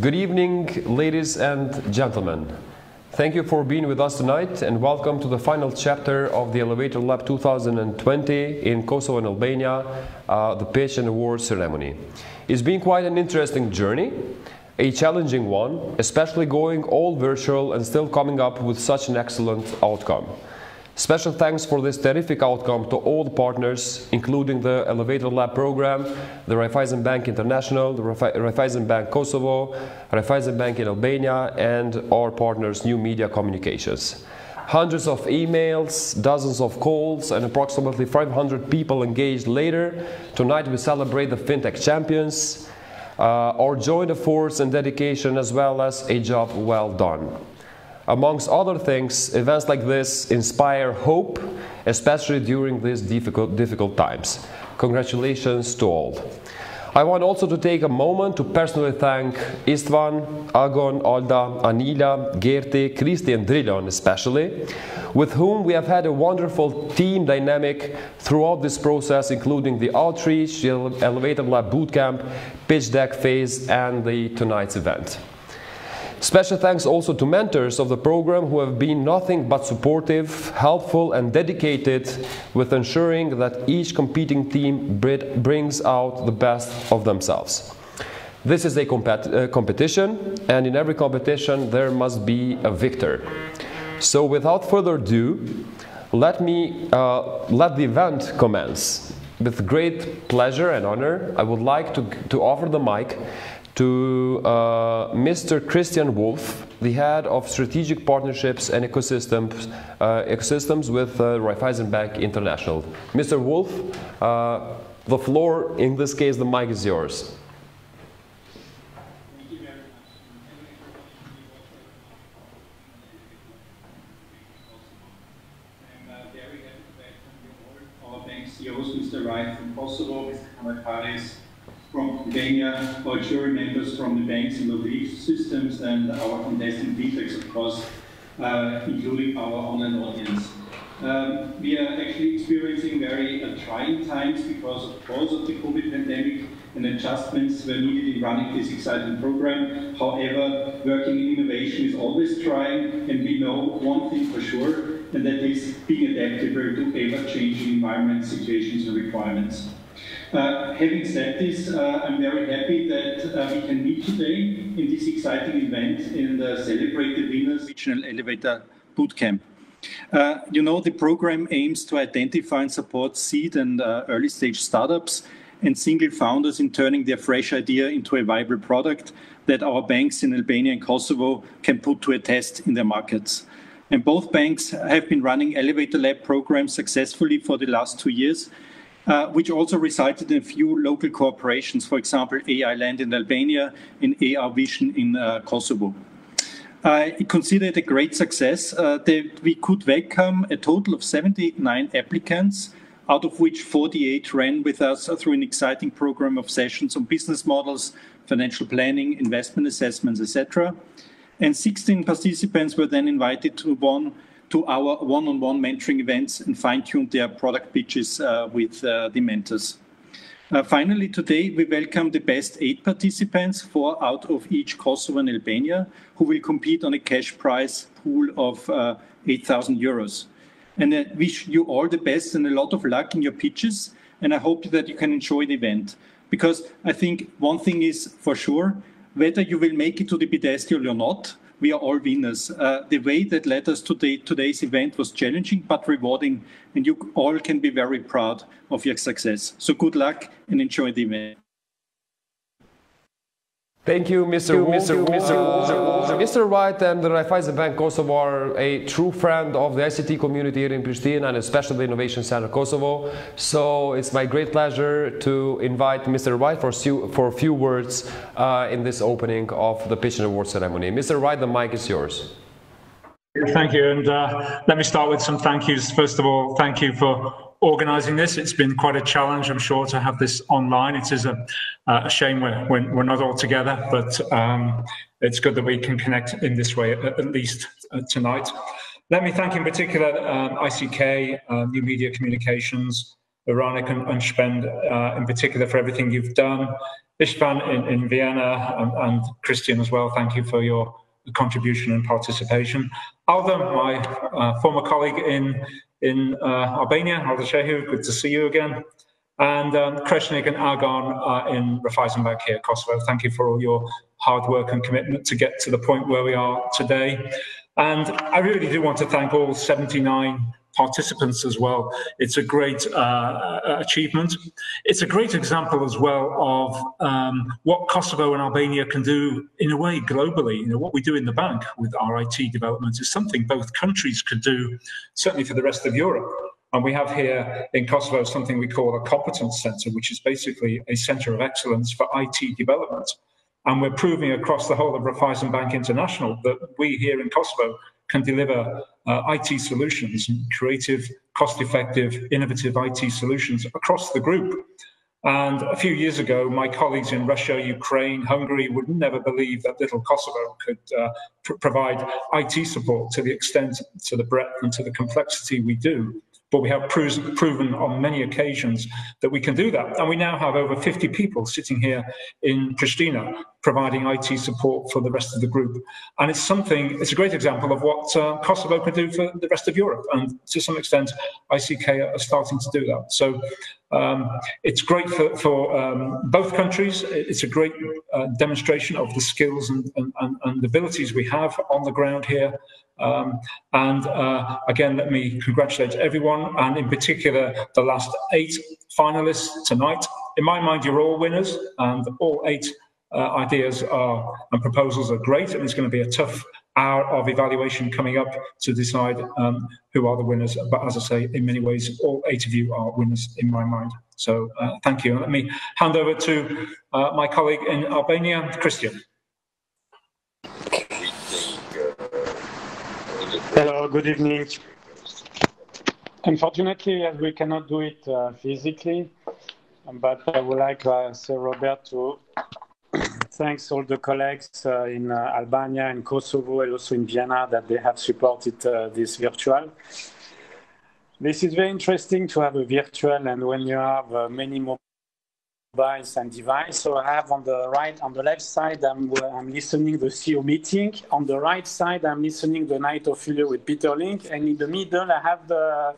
Good evening, ladies and gentlemen. Thank you for being with us tonight and welcome to the final chapter of the Elevator Lab 2020 in Kosovo and Albania, the pitch and award ceremony. It's been quite an interesting journey, a challenging one, especially going all virtual and still coming up with such an excellent outcome. Special thanks for this terrific outcome to all the partners, including the Elevator Lab program, the Raiffeisen Bank International, the Raiffeisen Bank Kosovo, Raiffeisen Bank in Albania, and our partners New Media Communications. Hundreds of emails, dozens of calls, and approximately 500 people engaged later. Tonight we celebrate the FinTech champions, our joint efforts and dedication, as well as a job well done. Amongst other things, events like this inspire hope, especially during these difficult times. Congratulations to all. I want also to take a moment to personally thank Istvan, Agon, Alda, Anila, Gerti, Kristi and Drilon especially, with whom we have had a wonderful team dynamic throughout this process, including the outreach, the Elevator Lab bootcamp, pitch deck phase, and tonight's event. Special thanks also to mentors of the program who have been nothing but supportive, helpful and dedicated with ensuring that each competing team brings out the best of themselves. This is a competition, and in every competition there must be a victor. So without further ado, let the event commence. With great pleasure and honor, I would like to offer the mic to Mr. Christian Wolf, the head of strategic partnerships and ecosystems with Raiffeisen Bank International. Mr. Wolf, the floor, in this case, the mic is yours. Thank you very much. I'm very happy to welcome all our bank CEOs, Mr. Wright from Kosovo, Mr. Kamakaris from Albania, our jury members from the banks and logistics systems, and our contestant feedbacks, of course, including our online audience. We are actually experiencing very trying times because of the COVID pandemic, and adjustments were needed in running this exciting program. However, working in innovation is always trying, and we know one thing for sure, and that is being adaptable to ever-changing environment, situations, and requirements. Having said this, I'm very happy that we can meet today in this exciting event and celebrate the winners Regional Elevator Bootcamp. You know, the program aims to identify and support seed and early stage startups and single founders in turning their fresh idea into a viable product that our banks in Albania and Kosovo can put to a test in their markets. And both banks have been running Elevator Lab programs successfully for the last 2 years, which also resulted in a few local cooperations, for example, AI Land in Albania and AR Vision in Kosovo. I consider it a great success that we could welcome a total of 79 applicants, out of which 48 ran with us through an exciting program of sessions on business models, financial planning, investment assessments, etc. And 16 participants were then invited to our one-on-one mentoring events and fine-tuned their product pitches with the mentors. Finally, today we welcome the best 8 participants, 4 out of each Kosovo and Albania, who will compete on a cash prize pool of 8,000 euros. And I wish you all the best and a lot of luck in your pitches, and I hope that you can enjoy the event. Because I think one thing is for sure, whether you will make it to the pedestal or not, we are all winners. The way that led us to today's event was challenging but rewarding, and you all can be very proud of your success. So good luck and enjoy the event. Thank you, Mr. Mr. White and the Raiffeisen Bank Kosovo are a true friend of the ICT community here in Pristina and especially the Innovation Center Kosovo. So it's my great pleasure to invite Mr. White for a few words in this opening of the Pitch Award ceremony. Mr. White, the mic is yours. Thank you, and let me start with some thank yous. First of all, thank you for organising this. It's been quite a challenge, I'm sure, to have this online. It is a shame we're not all together, but it's good that we can connect in this way, at least tonight. Let me thank in particular ICK, New Media Communications, Veronik and Spend in particular for everything you've done. Istvan in Vienna and Christian as well, thank you for your contribution and participation. Aldo, my former colleague in Albania, Aldo Shehu, good to see you again. And Kreshnik and Argon in Raiffeisen Bank here, Kosovo. Thank you for all your hard work and commitment to get to the point where we are today. And I really do want to thank all 79 participants as well. It's a great achievement. It's a great example as well of what Kosovo and Albania can do in a way globally. You know, what we do in the bank with our IT development is something both countries could do, certainly for the rest of Europe. And we have here in Kosovo something we call a competence center, which is basically a center of excellence for IT development. And we're proving across the whole of Raiffeisen Bank International that we here in Kosovo can deliver IT solutions, creative, cost-effective, innovative IT solutions across the group. And a few years ago, my colleagues in Russia, Ukraine, Hungary would never believe that little Kosovo could provide IT support to the extent, to the breadth and to the complexity we do. But we have proven on many occasions that we can do that. And we now have over 50 people sitting here in Pristina providing IT support for the rest of the group. And it's a great example of what Kosovo can do for the rest of Europe. And to some extent, ICK are starting to do that. So it's great for both countries. It's a great demonstration of the skills and abilities we have on the ground here. Again, let me congratulate everyone, and in particular the last 8 finalists tonight. In my mind, you're all winners, and all 8 ideas and proposals are great, and it's going to be a tough hour of evaluation coming up to decide who are the winners. But as I say, in many ways, all 8 of you are winners in my mind. So thank you. And let me hand over to my colleague in Albania, Christian. Hello, good evening. Unfortunately, we cannot do it physically, but I would like, Sir Robert, to thank all the colleagues in Albania and Kosovo and also in Vienna that they have supported this virtual. This is very interesting to have a virtual, and when you have many mobiles and devices. So I have on the left side, I'm listening the CEO meeting. On the right side, I'm listening the night of failure with Peter Link, and in the middle, I have the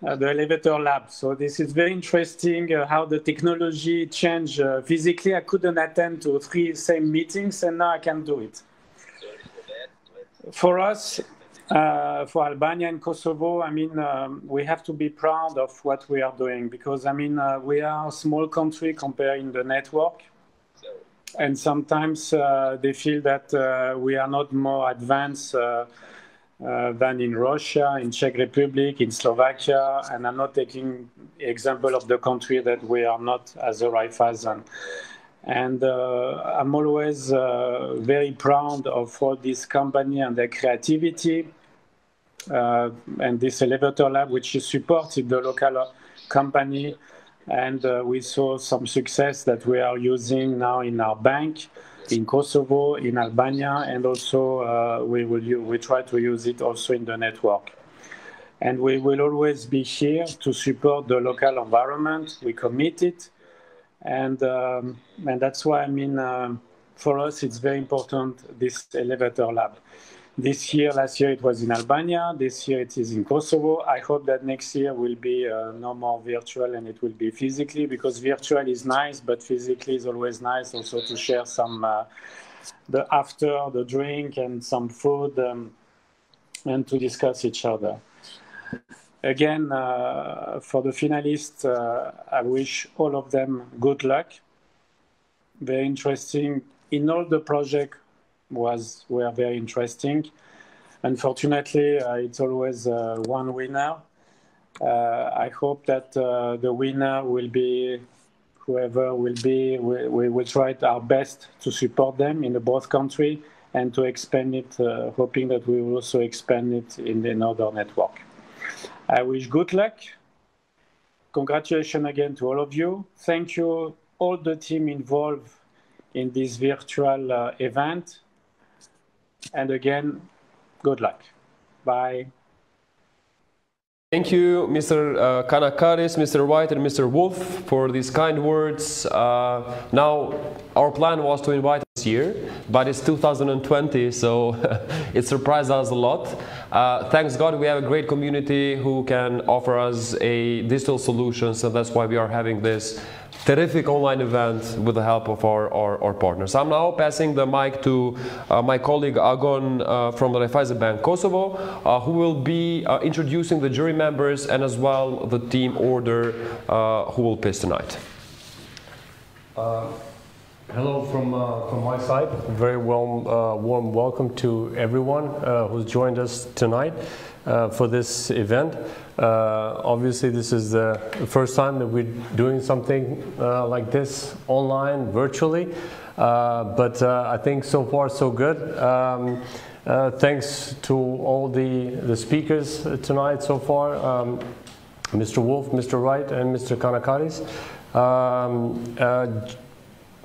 elevator lab. So this is very interesting how the technology changed. Physically, I couldn't attend to 3 same meetings, and now I can do it. For us, for Albania and Kosovo, I mean, we have to be proud of what we are doing because, I mean, we are a small country comparing the network. And sometimes they feel that we are not more advanced than in Russia, in Czech Republic, in Slovakia. And I'm not taking example of the country that we are not as a Raiffeisen. And I'm always very proud of all this company and their creativity. And this elevator lab, which is supported the local company. And we saw some success that we are using now in our bank, in Kosovo, in Albania, and also we try to use it also in the network. And we will always be here to support the local environment. We commit it. And that's why, I mean, for us, it's very important, this elevator lab. Last year it was in Albania, this year it is in Kosovo. I hope that next year will be no more virtual and it will be physically, because virtual is nice, but physically is always nice also to share some, after the drink and some food and to discuss each other. Again, for the finalists, I wish all of them good luck. Very interesting in all the project were very interesting. Unfortunately, it's always one winner. I hope that the winner will be whoever will be. We will try our best to support them in both countries and to expand it, hoping that we will also expand it in another network. I wish good luck. Congratulations again to all of you. Thank you, all the team involved in this virtual event. And again, good luck. Bye. Thank you, Mr. Kanakaris, Mr. White, and Mr. Wolf for these kind words. Now, our plan was to invite this year, but it's 2020, so it surprised us a lot. Thanks God we have a great community who can offer us a digital solution, so that's why we are having this terrific online event with the help of our partners. I'm now passing the mic to my colleague Agon from the Raiffeisen Bank Kosovo, who will be introducing the jury members and as well the team order who will pitch tonight. Hello from my side. Very warm welcome to everyone who's joined us tonight for this event. Obviously, this is the first time that we're doing something like this online, virtually, but I think so far so good. Thanks to all the speakers tonight so far, Mr. Wolf, Mr. Wright, and Mr. Kanakaris.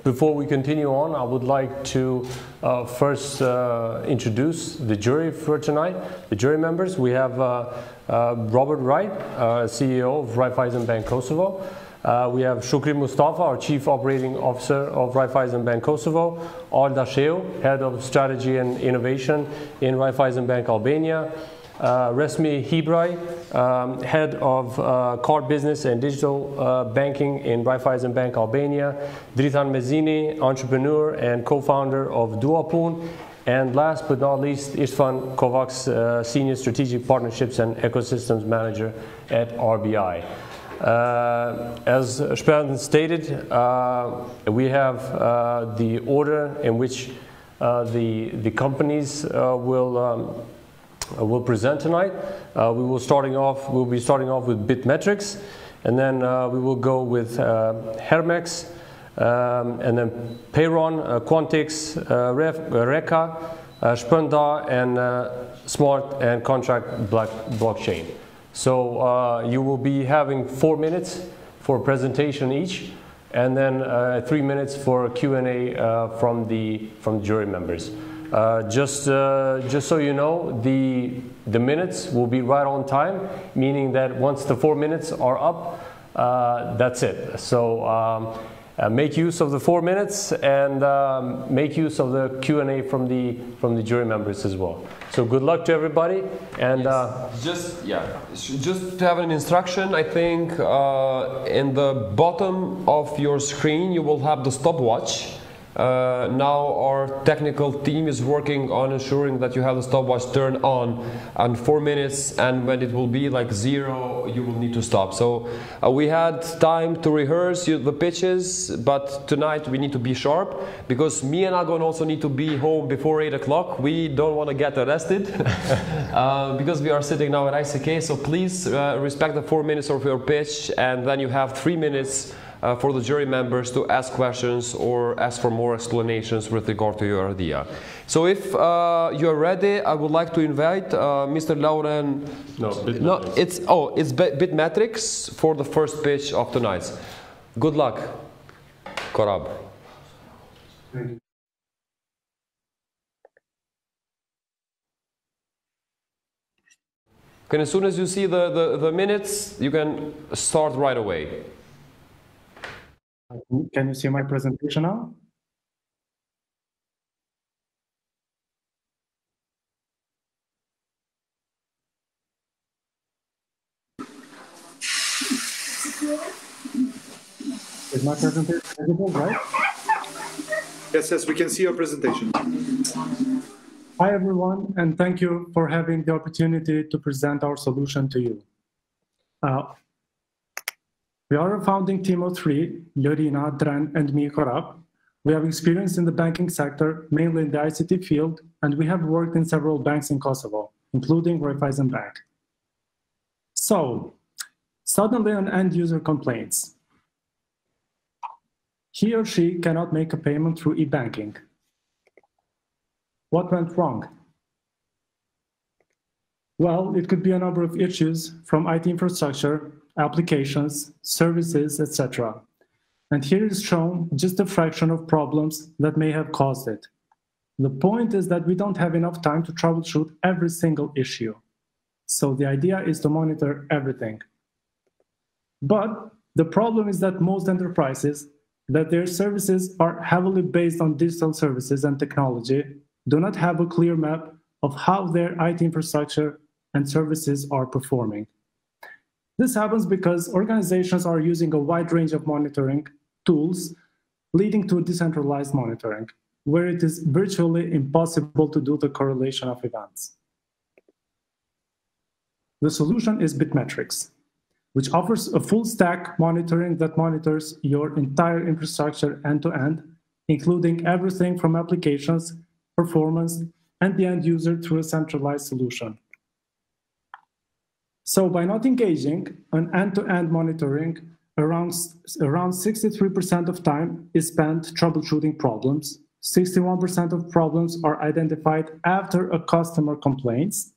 Before we continue on, I would like to first introduce the jury for tonight, the jury members. We have Robert Wright, CEO of Raiffeisen Bank Kosovo. We have Shukri Mustafa, our Chief Operating Officer of Raiffeisen Bank Kosovo. Alda Sheu, Head of Strategy and Innovation in Raiffeisen Bank Albania. Resmi Hebrai, Head of Card Business and Digital Banking in Raiffeisen Bank Albania. Dritan Mezini, Entrepreneur and Co-Founder of Duapun. And last but not least, Istvan Kovacs, Senior Strategic Partnerships and Ecosystems Manager at RBI. As Sperren stated, we have the order in which the companies will present tonight. We'll be starting off with BitMetrics, and then we will go with Hermex, and then Payron, Quantix, Reka, Spenda, and Smart and Contract Blockchain. So you will be having 4 minutes for presentation each, and then 3 minutes for Q&A from the jury members. Just so you know, the minutes will be right on time, meaning that once the 4 minutes are up, that's it. So make use of the 4 minutes and make use of the Q&A from the jury members as well. So good luck to everybody. And just to have an instruction, I think in the bottom of your screen you will have the stopwatch. Now our technical team is working on ensuring that you have the stopwatch turned on 4 minutes, and when it will be like 0 you will need to stop. So we had time to rehearse the pitches, but tonight we need to be sharp because me and Agon also need to be home before 8 o'clock. We don't want to get arrested because we are sitting now at ICK, so please respect the 4 minutes of your pitch, and then you have 3 minutes for the jury members to ask questions or ask for more explanations with regard to your idea. So if you are ready, I would like to invite Mr. Lauren. It's BitMetrics for the first pitch of tonight. Good luck, Korab. Okay, as soon as you see the minutes, you can start right away. Can you see my presentation now? Is my presentation visible, right? Yes, we can see your presentation. Hi, everyone, and thank you for having the opportunity to present our solution to you. We are a founding team of 3, Lorina, Dran, and me, Korab. We have experience in the banking sector, mainly in the ICT field, and we have worked in several banks in Kosovo, including Raiffeisen Bank. So, suddenly an end user complains. He or she cannot make a payment through e-banking. What went wrong? Well, it could be a number of issues from IT infrastructure, applications, services, etc. And here is shown just a fraction of problems that may have caused it. The point is that we don't have enough time to troubleshoot every single issue. So the idea is to monitor everything. But the problem is that most enterprises, that their services are heavily based on digital services and technology, do not have a clear map of how their IT infrastructure and services are performing. This happens because organizations are using a wide range of monitoring tools, leading to decentralized monitoring, where it is virtually impossible to do the correlation of events. The solution is Bitmetrics, which offers a full stack monitoring that monitors your entire infrastructure end-to-end, including everything from applications, performance, and the end user through a centralized solution. So by not engaging on end-to-end monitoring, around 63% of time is spent troubleshooting problems, 61% of problems are identified after a customer complains,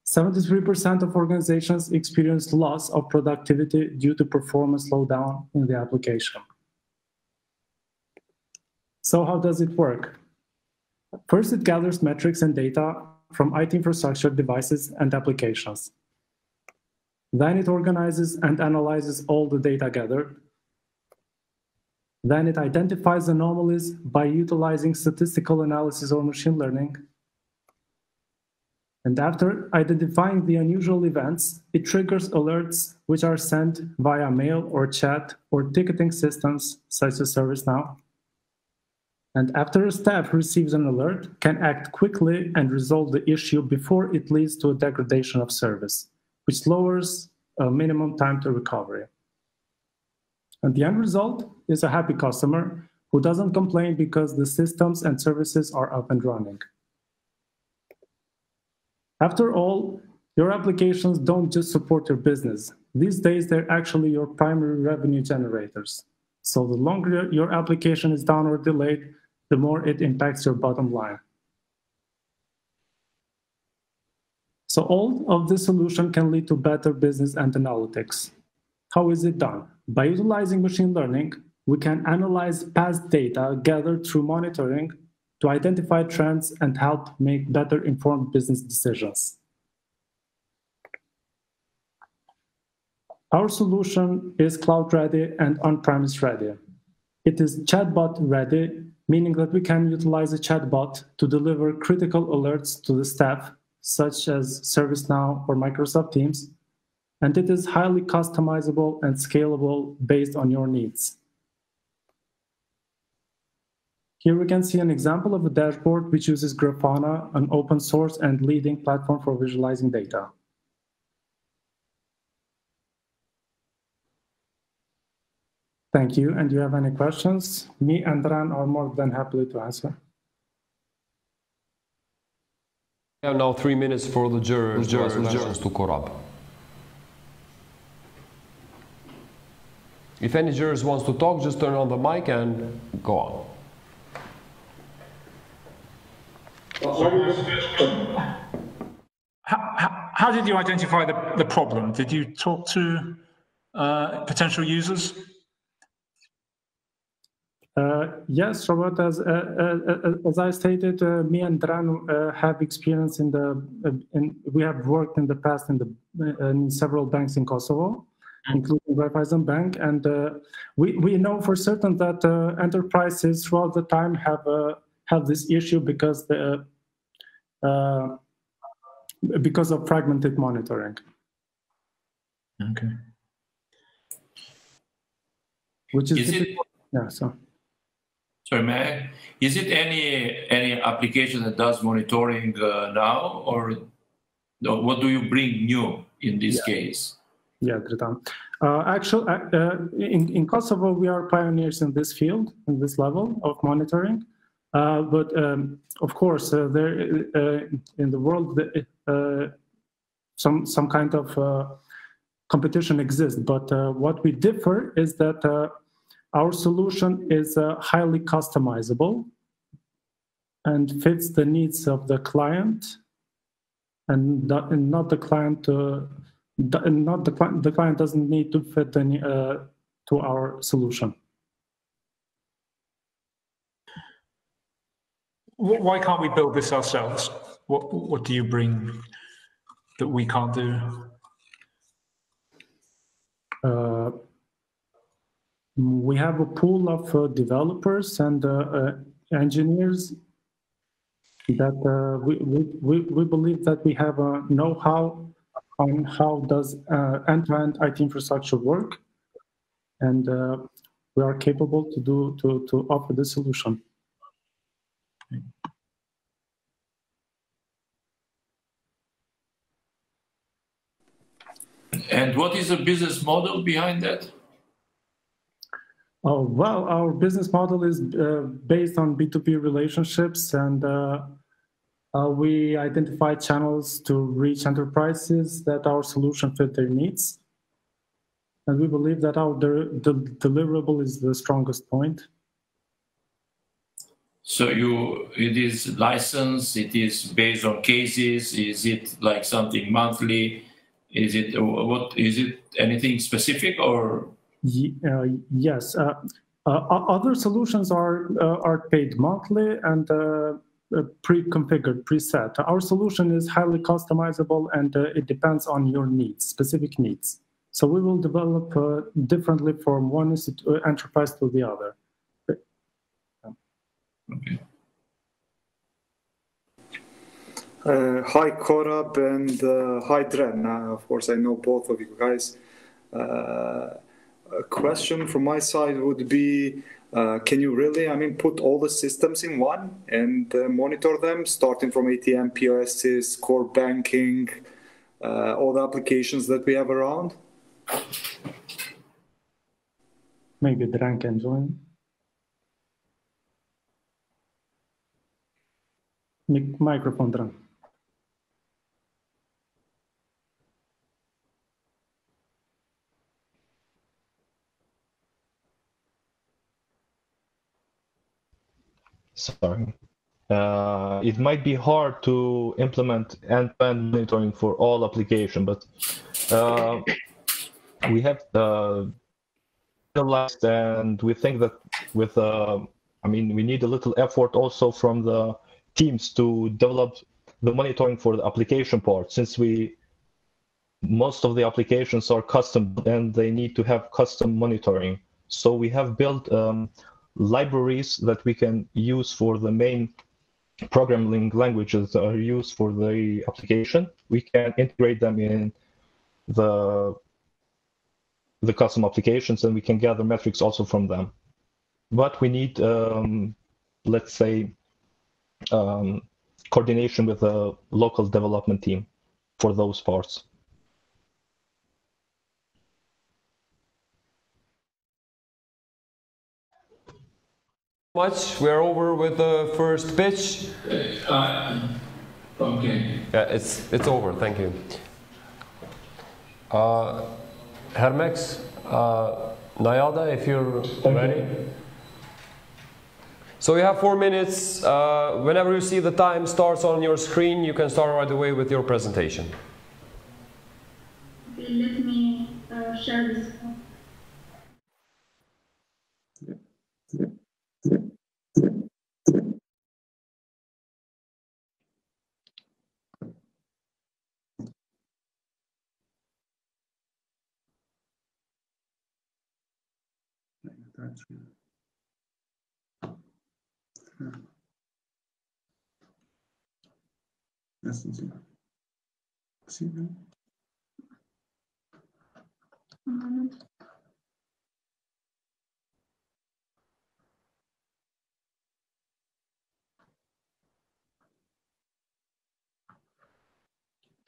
73% of organizations experience loss of productivity due to performance slowdown in the application. So how does it work? First, it gathers metrics and data from IT infrastructure devices and applications. Then it organizes and analyzes all the data gathered. Then it identifies anomalies by utilizing statistical analysis or machine learning. And after identifying the unusual events, it triggers alerts which are sent via mail or chat or ticketing systems such as ServiceNow. And after a staff receives an alert, can act quickly and resolve the issue before it leads to a degradation of service, which lowers a minimum time to recovery. And the end result is a happy customer who doesn't complain because the systems and services are up and running. After all, your applications don't just support your business. These days, they're actually your primary revenue generators. So the longer your application is down or delayed, the more it impacts your bottom line. So all of this solution can lead to better business and analytics. How is it done? By utilizing machine learning, we can analyze past data gathered through monitoring to identify trends and help make better informed business decisions. Our solution is cloud ready and on-premise ready. It is chatbot ready, meaning that we can utilize a chatbot to deliver critical alerts to the staff, such as ServiceNow or Microsoft Teams, and it is highly customizable and scalable based on your needs. Here we can see an example of a dashboard which uses Grafana, an open source and leading platform for visualizing data. Thank you. And do you have any questions? Me and Ran are more than happy to answer. We have now 3 minutes for the jurors to caught up. If any jurors wants to talk, just turn on the mic and go on. How did you identify the problem? Did you talk to potential users? Yes, Robert, as I stated, me and Dran have experience we have worked in the past in several banks in Kosovo, including Raiffeisen Bank, and we know for certain that enterprises throughout the time have this issue because of fragmented monitoring. Okay. Which is yeah. So. Sorry, may I? Is it any application that does monitoring now, or what do you bring new in this case? Yeah, Dritan. Actually, in Kosovo, we are pioneers in this field, in this level of monitoring. But of course, there in the world, some kind of competition exists. But what we differ is that our solution is highly customizable and fits the needs of the client, and not the client. The client doesn't need to fit any to our solution. Why can't we build this ourselves? What do you bring that we can't do? We have a pool of developers and engineers that we believe that we have a know-how on how does end-to-end IT infrastructure work, and we are capable to offer the solution. And what is the business model behind that? Oh, well, our business model is based on B2B relationships, and we identify channels to reach enterprises that our solution fit their needs. And we believe that our deliverable is the strongest point. So it is licensed, it is based on cases, is it like something monthly? Is it anything specific or? Yes. Other solutions are paid monthly and pre-configured, preset. Our solution is highly customizable, and it depends on your needs, specific needs. So we will develop differently from one enterprise to the other. Okay. Hi, Korab, and hi, Dren. Of course, I know both of you guys. A question from my side would be, can you really, put all the systems in one and monitor them, starting from ATM, POSs, core banking, all the applications that we have around? Maybe Dren can join. Microphone, Dren. Sorry. It might be hard to implement end-to-end monitoring for all applications, but we have realized, and we think that with, we need a little effort also from the teams to develop the monitoring for the application part, since most of the applications are custom and they need to have custom monitoring. So we have built libraries that we can use for the main programming languages that are used for the application. We can integrate them in the custom applications, and we can gather metrics also from them. But we need, let's say, coordination with a local development team for those parts. Much. We're over with the first pitch. Okay. Yeah, it's over. Thank you. Hermex, Nayada, if you're ready. So you have 4 minutes. Whenever you see the time starts on your screen, you can start right away with your presentation. Okay, let me share this.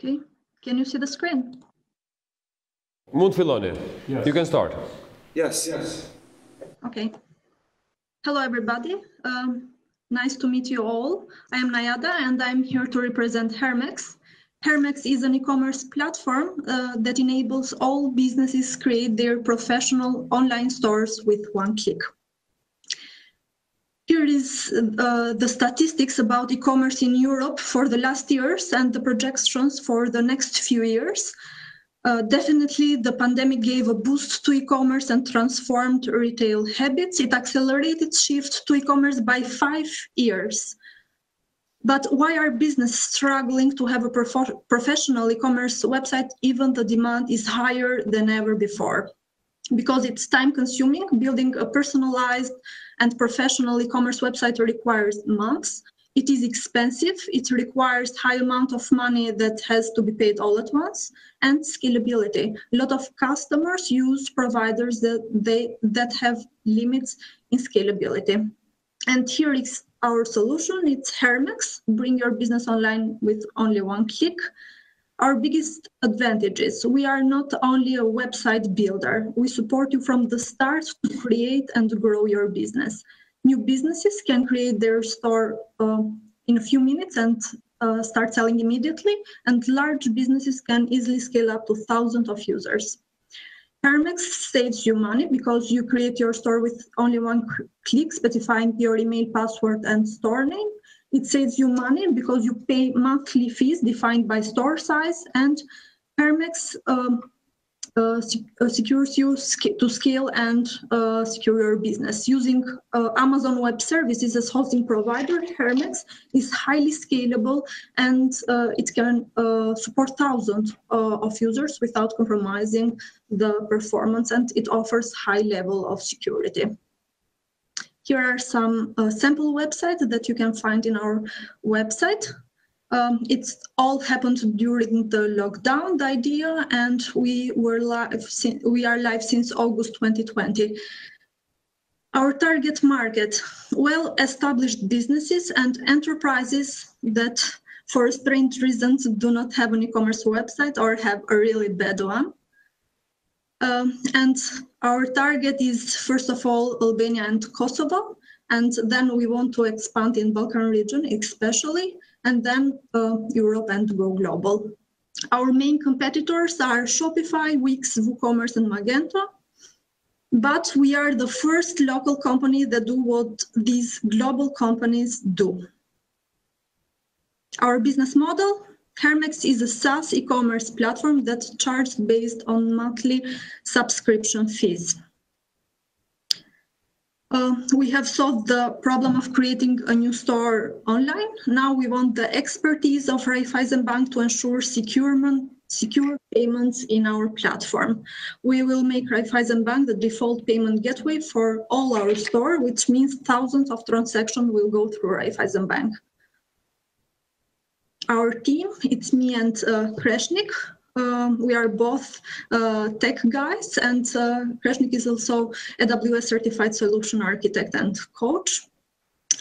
Okay, can you see the screen? Munfilone, Yes. you can start. Yes. Okay. Hello, everybody. Nice to meet you all. I am Nayada, and I'm here to represent Hermex. Hermex is an e-commerce platform that enables all businesses create their professional online stores with one click. Here is the statistics about e-commerce in Europe for the last years and the projections for the next few years. Definitely, the pandemic gave a boost to e-commerce and transformed retail habits. It accelerated shift to e-commerce by 5 years. But why are businesses struggling to have a professional e-commerce website even the demand is higher than ever before? Because it's time-consuming. Building a personalized and professional e-commerce website requires months. It is expensive. It requires high amount of money that has to be paid all at once, and scalability. A lot of customers use providers that have limits in scalability. And here is our solution. It's Hermex. Bring your business online with only one click. Our biggest advantage is we are not only a website builder. We support you from the start to create and grow your business. New businesses can create their store in a few minutes and start selling immediately, and large businesses can easily scale up to thousands of users. Hermex saves you money because you create your store with only one click, specifying your email, password, and store name. It saves you money because you pay monthly fees defined by store size, and Hermex secures you to scale and secure your business. Using Amazon Web Services as hosting provider, Hermex is highly scalable, and it can support thousands of users without compromising the performance, and it offers high level of security. Here are some sample websites that you can find in our website. It's all happened during the lockdown, the idea, and we are live since August 2020. Our target market, well-established businesses and enterprises that for strange reasons do not have an e-commerce website or have a really bad one. And our target is, first of all, Albania and Kosovo, and then we want to expand in Balkan region especially, and then Europe and go global. Our main competitors are Shopify, Wix, WooCommerce, and Magento, but we are the first local company that do what these global companies do. Our business model, Hermex is a SaaS e-commerce platform that charges based on monthly subscription fees. We have solved the problem of creating a new store online. Now we want the expertise of Raiffeisen Bank to ensure secure payments in our platform. We will make Raiffeisen Bank the default payment gateway for all our store, which means thousands of transactions will go through Raiffeisen Bank. Our team, it's me and Kreshnik. We are both tech guys, and Kreshnik is also AWS certified solution architect and coach.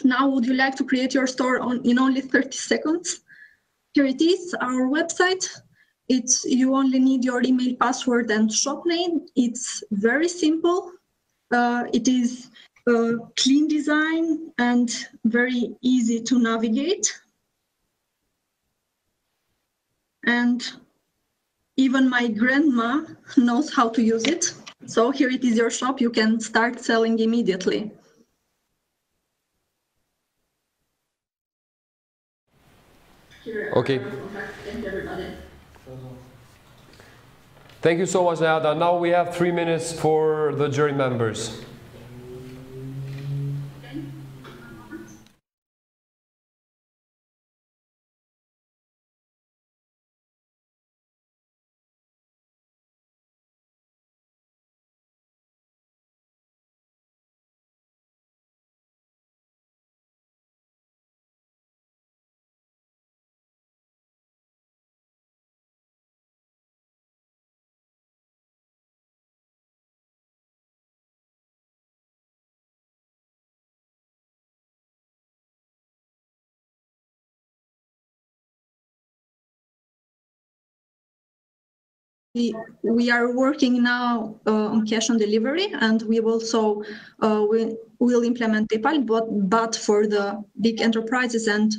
Now, would you like to create your store in only 30 seconds? Here it is, our website. You only need your email, password, and shop name. It's very simple. It is clean design and very easy to navigate. And even my grandma knows how to use it. So here it is your shop. You can start selling immediately. Okay. Thank you so much, Nayada. Now we have 3 minutes for the jury members. we are working now on cash on delivery, and we also will implement PayPal, but for the big enterprises and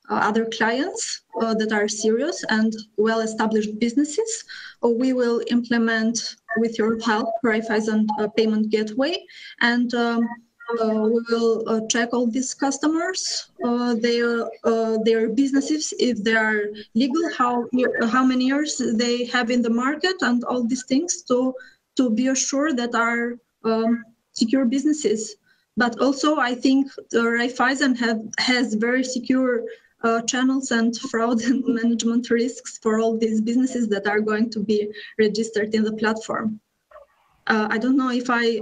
other clients that are serious and well-established businesses, we will implement, with your help, Raiffeisen payment gateway, and we will check all these customers, their businesses, if they are legal, how many years they have in the market, and all these things to be assured that are secure businesses. But also, I think the Raiffeisen has very secure channels and fraud and management risks for all these businesses that are going to be registered in the platform. I don't know if I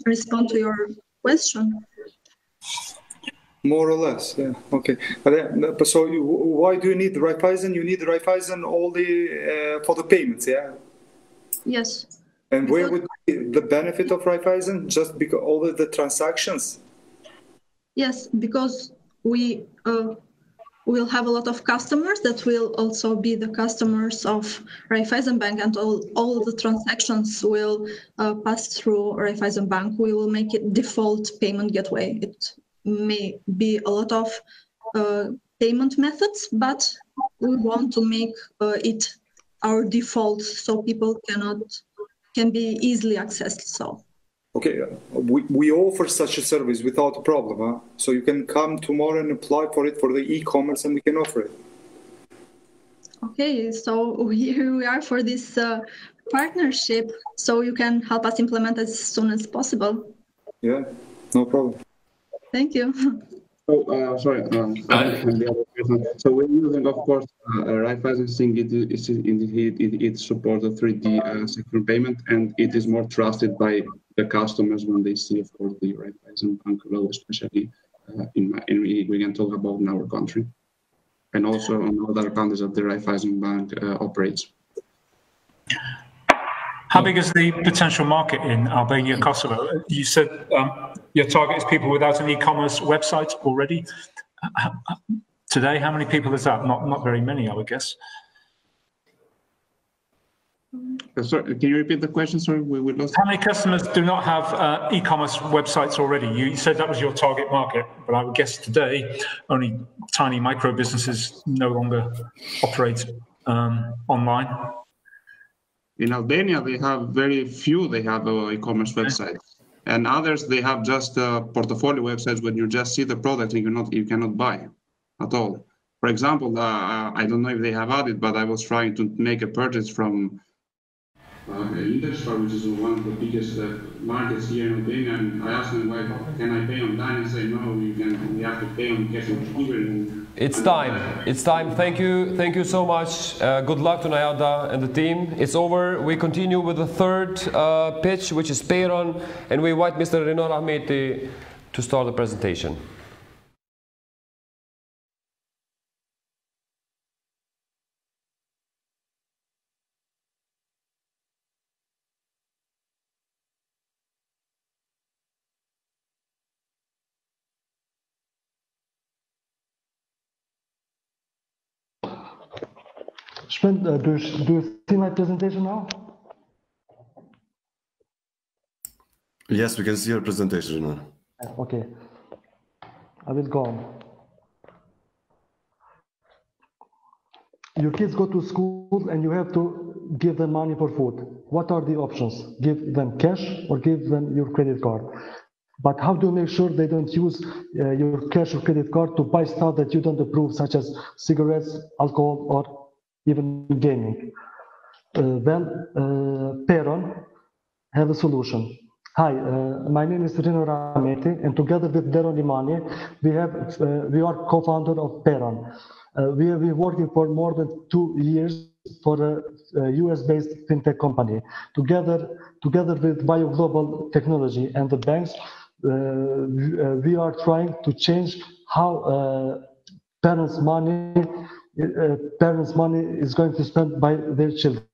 respond to your question. More or less, yeah. Okay. But so why do you need Raiffeisen? You need Raiffeisen only for the payments, yeah? Yes. And where would be the benefit of Raiffeisen? Just because all of the transactions? Yes, because we will have a lot of customers that will also be the customers of Raiffeisen Bank, and all the transactions will pass through Raiffeisen Bank. We will make it default payment gateway. It may be a lot of payment methods, but we want to make it our default so people can be easily accessed. So. Okay, we offer such a service without a problem, huh? So you can come tomorrow and apply for it for the e-commerce, and we can offer it. Okay, so here we are for this partnership, so you can help us implement as soon as possible. Yeah, no problem. Thank you. Oh, sorry. So we're using, of course, Raiffeisen Sync. It supports the 3D secure payment, and it is more trusted by the customers when they see, of course, the Raiffeisen Bank logo, especially we can talk about in our country, and also on other countries that the Raiffeisen Bank operates. How big is the potential market in Albania, Kosovo? You said your target is people without an e-commerce website already. Today, how many people is that? Not very many, I would guess. Sorry, can you repeat the question? Sorry, we lost. How many customers do not have e-commerce websites already? You said that was your target market, but I would guess today only tiny micro businesses no longer operate online. In Albania, they have very few. They have e-commerce websites, and others they have just portfolio websites when you just see the product and you cannot buy at all. For example, I don't know if they have added, but I was trying to make a purchase from Interspar, which is one of the biggest markets here in Albania, and I asked them, why can I pay online? And say, no, you have to pay on cash on delivery. It's time. It's time. Thank you so much. Good luck to Nayada and the team. It's over. We continue with the third pitch, which is Payron, and we invite Mr. Renaud Rahmeti to start the presentation. Sven, do you see my presentation now? Yes, we can see your presentation now. Okay, I will go on. Your kids go to school and you have to give them money for food. What are the options? Give them cash or give them your credit card. But how do you make sure they don't use your cash or credit card to buy stuff that you don't approve, such as cigarettes, alcohol, or even gaming? Payron have a solution. Hi, my name is Renaud Rahmeti, and together with Deron Imani, we are co-founder of Payron. We have been working for more than 2 years for a US-based fintech company. Together with BioGlobal Technology and the banks, we are trying to change how parents' money is going to spend by their children.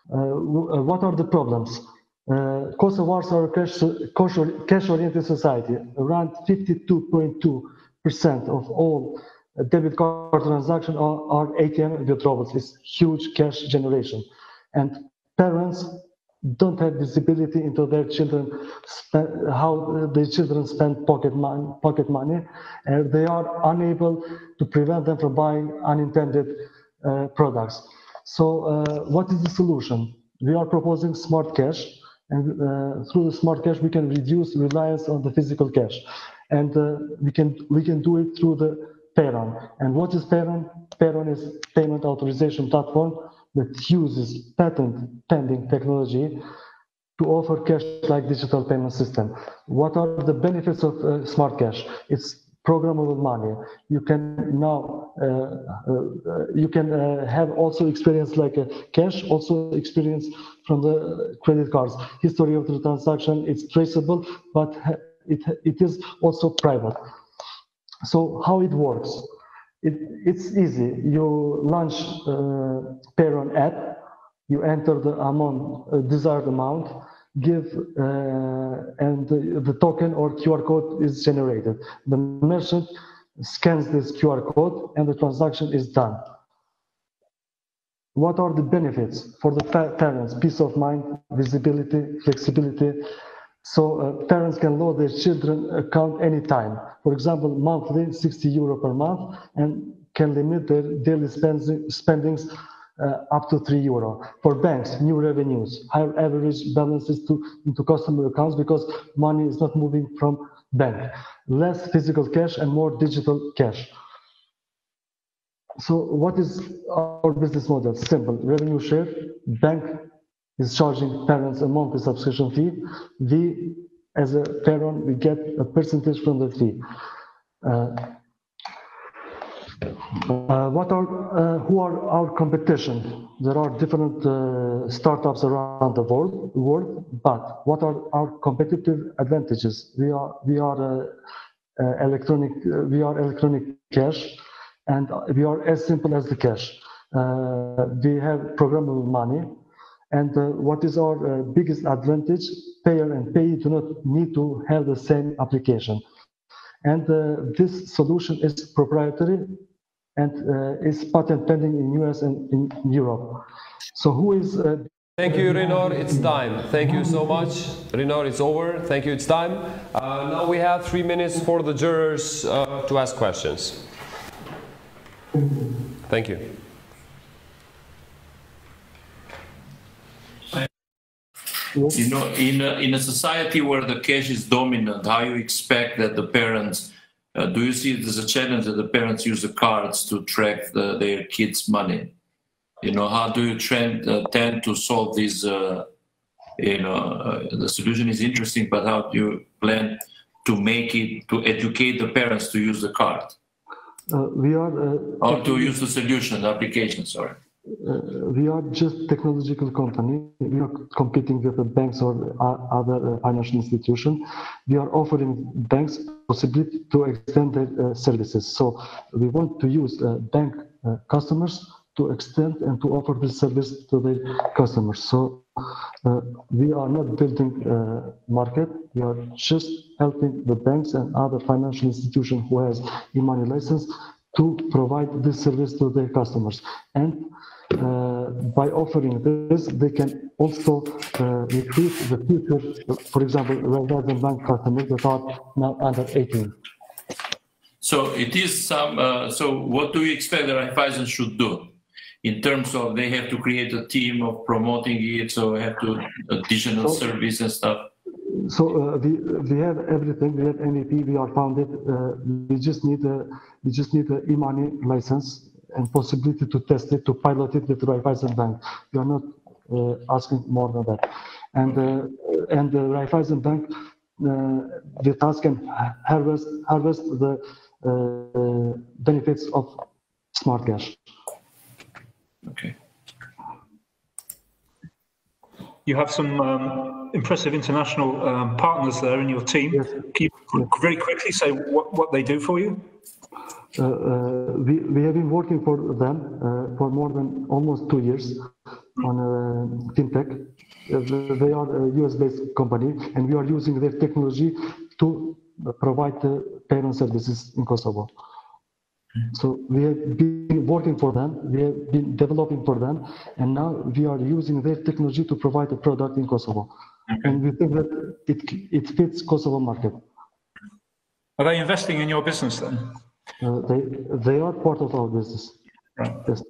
What are the problems? Kosovars are a cash-oriented society. Around 52.2% of all debit card transactions are ATM withdrawals. It's huge cash generation. and parents don't have visibility into their children, how their children spend pocket money, and they are unable to prevent them from buying unintended products. So what is the solution? We are proposing smart cash, and through the smart cash we can reduce reliance on the physical cash, and we can do it through the Payron. And what is Payron? Payron is payment authorization platform that uses patent-pending technology to offer cash-like digital payment system. What are the benefits of smart cash? It's programmable money. You can now have also experience like a cash, also experience from the credit cards. History of the transaction is traceable, but it is also private. So how it works? It's easy. You launch Payron app, you enter the amount, desired amount, give, and the token or QR code is generated. The merchant scans this QR code and the transaction is done. What are the benefits for the parents? Peace of mind, visibility, flexibility. So parents can load their children account anytime. For example, monthly, 60 euro per month, and can limit their daily spendings up to 3 euro. For banks, new revenues, higher average balances into customer accounts because money is not moving from bank. Less physical cash and more digital cash. So what is our business model? Simple, revenue share. Bank is charging parents a monthly subscription fee. We, as a parent, we get a percentage from the fee. Who are our competition? There are different startups around the world, but what are our competitive advantages? We are electronic cash, and we are as simple as the cash. We have programmable money. And what is our biggest advantage? Payer and payee do not need to have the same application. And this solution is proprietary and is patent pending in US and in Europe. So who is... Thank you, Reynor. It's time. Thank you so much. Reynor, it's over. Thank you. It's time. Now we have 3 minutes for the jurors to ask questions. Thank you. You know, in a society where the cash is dominant, how you expect that the parents, do you see it as a challenge that the parents use the cards to track their kids' money? You know, how do you tend to solve this? You know, the solution is interesting, but how do you plan to make it, to educate the parents to use the card? Or to use the solution, the application, sorry. We are just technological company. We are competing with the banks or other financial institutions. We are offering banks possibility to extend their services. So we want to use bank customers to extend and to offer this service to their customers. So we are not building a market. We are just helping the banks and other financial institutions who has e-money license to provide this service to their customers. And by offering this, they can also recruit the future, for example, Raiffeisen Bank customers that are now under 18. So it is some. So what do you expect the Raiffeisen should do in terms of they have to create a team of promoting it, so have to additional service and stuff? So we have everything. We have NEP. We are founded. We just need a e-money license and possibility to test it, to pilot it with Raiffeisen Bank. We are not asking more than that. And the Raiffeisen Bank, the task can harvest the benefits of smart cash. Okay. You have some impressive international partners there in your team. Yes. Can you very quickly say what they do for you? We have been working for them for more than almost 2 years on fintech. They are a US-based company, and we are using their technology to provide payment services in Kosovo. So we have been working for them, we have been developing for them, and now we are using their technology to provide a product in Kosovo. Okay. And we think that it fits Kosovo market. Are they investing in your business then? They are part of our business. Right. Yes.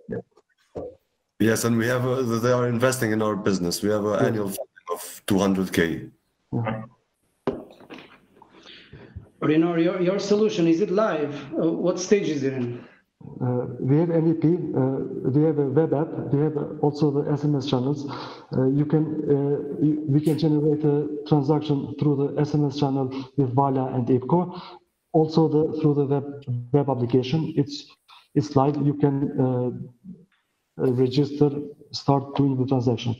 Yes, and we have they are investing in our business. We have an annual funding of 200K. Right. Rino, your solution, is it live? What stage is it in? We have MVP, we have a web app, we have also the SMS channels. We can generate a transaction through the SMS channel with Vala and IPCO. Also through the web application. It's live. You can register, start doing the transaction.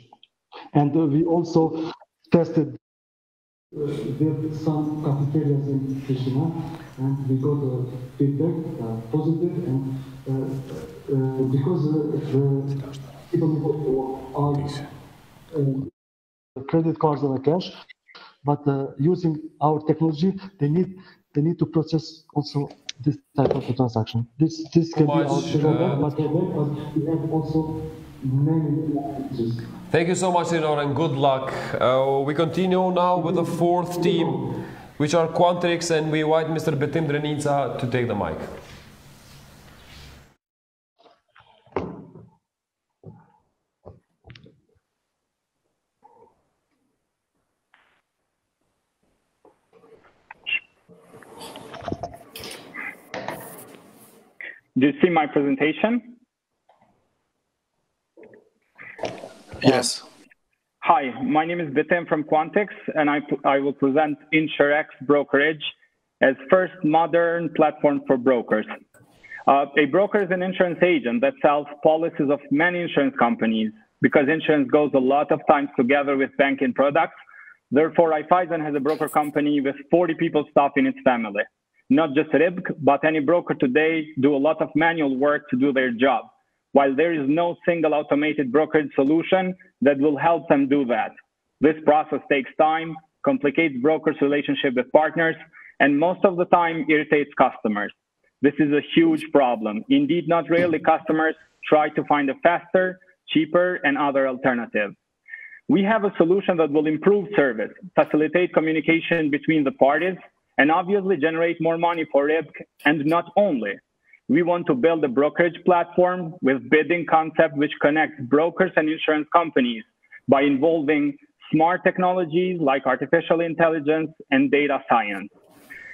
And we also tested with some cafeterias in Pristina, and we got feedback, positive, and because people are credit cards and cash, but using our technology, they need to process also this type of a transaction. This can be our but we have also many features. Thank you so much, Rino, and good luck. We continue now with the fourth team, which are Quantrix, and we invite Mr. Betim Drenica to take the mic. Do you see my presentation? Yes. Hi, my name is Betim from Quantix, and I will present InsureX Brokerage as first modern platform for brokers. A broker is an insurance agent that sells policies of many insurance companies. Because insurance goes a lot of times together with banking products, therefore Raiffeisen has a broker company with 40 people staff in its family. Not just RIBC, but any broker today do a lot of manual work to do their job, while there is no single automated brokerage solution that will help them do that. This process takes time, complicates brokers' relationship with partners, and most of the time irritates customers. This is a huge problem. Indeed, not rarely customers try to find a faster, cheaper, and other alternative. We have a solution that will improve service, facilitate communication between the parties, and obviously generate more money for RIBC, and not only. We want to build a brokerage platform with bidding concept which connects brokers and insurance companies by involving smart technologies like artificial intelligence and data science.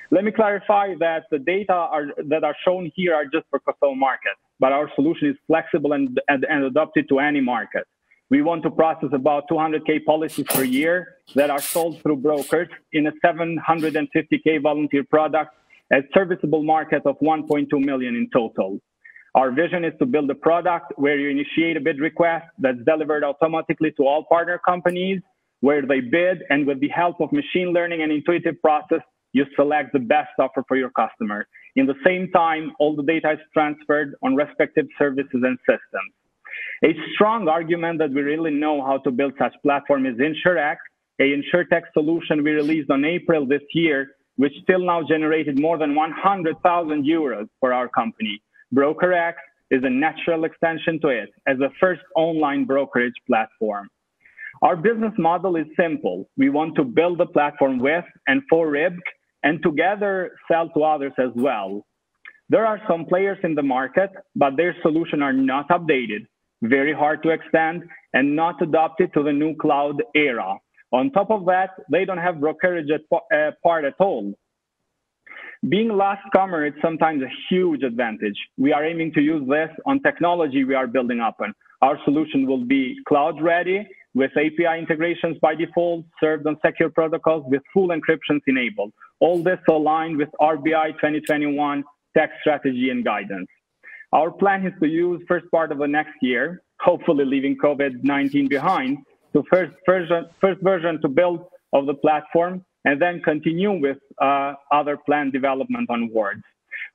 Let me clarify that the data that are shown here are just for Kosovo market, but our solution is flexible and adapted to any market. We want to process about 200K policies per year that are sold through brokers in a 750K volunteer product at serviceable market of 1.2 million in total. Our vision is to build a product where you initiate a bid request that's delivered automatically to all partner companies, where they bid, and with the help of machine learning and intuitive process, you select the best offer for your customer. In the same time, all the data is transferred on respective services and systems. A strong argument that we really know how to build such platform is InsureX, a InsurTech solution we released on April this year, which till now generated more than 100,000 euros for our company. BrokerX is a natural extension to it as a first online brokerage platform. Our business model is simple. We want to build a platform with and for RIBC and together sell to others as well. There are some players in the market, but their solutions are not updated, very hard to extend, and not adopted to the new cloud era. On top of that, they don't have brokerage part at all. Being last comer is sometimes a huge advantage. We are aiming to use this on technology we are building up on. Our solution will be cloud ready with API integrations by default, served on secure protocols with full encryptions enabled. All this aligned with RBI 2021 tech strategy and guidance. Our plan is to use first part of the next year, hopefully leaving COVID-19 behind, the first version to build of the platform, and then continue with other planned development onwards.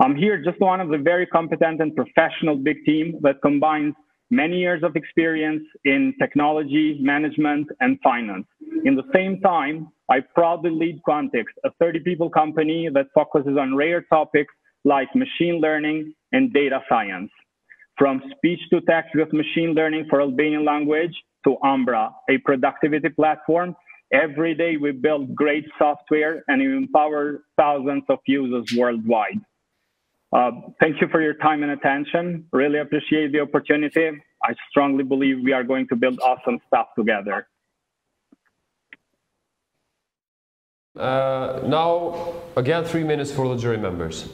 I'm here just one of the very competent and professional big team that combines many years of experience in technology, management, and finance. In the same time, I proudly lead Quantix, a 30-people company that focuses on rare topics like machine learning and data science. From speech to text with machine learning for Albanian language to Umbra, a productivity platform. Every day we build great software and we empower thousands of users worldwide. Thank you for your time and attention. Really appreciate the opportunity. I strongly believe we are going to build awesome stuff together. Now, again, 3 minutes for the jury members.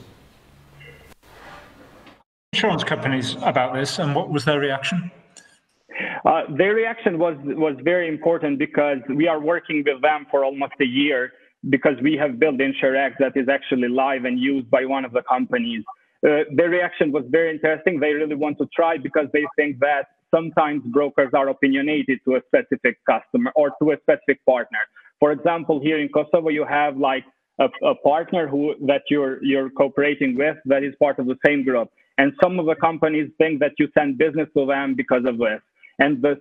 Insurance companies about this, and what was their reaction? Their reaction was very important because we are working with them for almost a year because we have built InsureX that is actually live and used by one of the companies. Their reaction was very interesting. They really want to try because they think that sometimes brokers are opinionated to a specific customer or to a specific partner. For example, here in Kosovo, you have like a partner that you're cooperating with that is part of the same group. And some of the companies think that you send business to them because of this. And a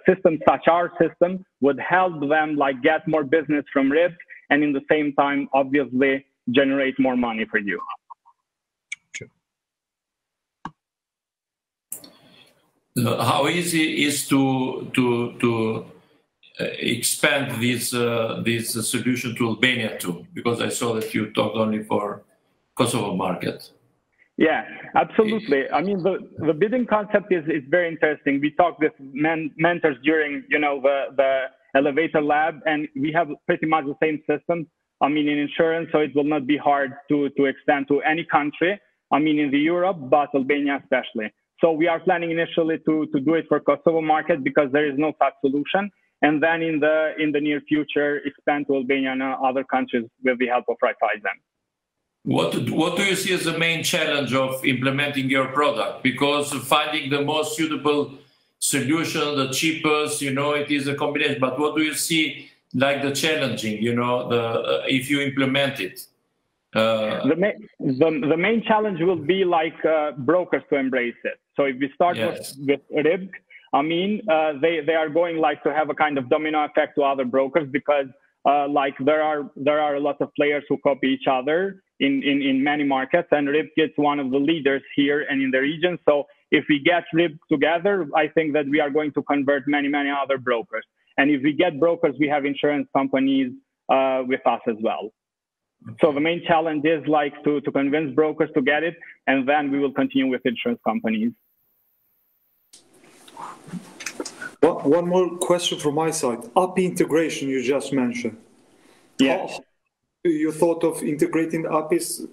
system such our system would help them like get more business from RIB and in the same time, obviously, generate more money for you. How easy is to expand this solution to Albania too? Because I saw that you talked only for Kosovo market. Yeah, absolutely. I mean, the bidding concept is very interesting. We talked with mentors during, the elevator lab, and we have pretty much the same system. I mean, in insurance, so it will not be hard to extend to any country. I mean, in the Europe, but Albania especially. So we are planning initially to do it for Kosovo market because there is no such solution, and then in the near future expand to Albania and other countries with the help of Raiffeisen. What do you see as the main challenge of implementing your product? Because finding the most suitable solution, the cheapest, it is a combination. But what do you see like the challenging, if you implement it? The main challenge will be like brokers to embrace it. So if we start with RIB, I mean, they are going like to have a kind of domino effect to other brokers because like there are a lot of players who copy each other in many markets, and RIB gets one of the leaders here and in the region. So if we get RIB together, I think that we are going to convert many other brokers. And if we get brokers, we have insurance companies with us as well. So the main challenge is like to convince brokers to get it, and then we will continue with insurance companies. Well, one more question from my side. API integration you just mentioned. Yes. You thought of integrating the APIs?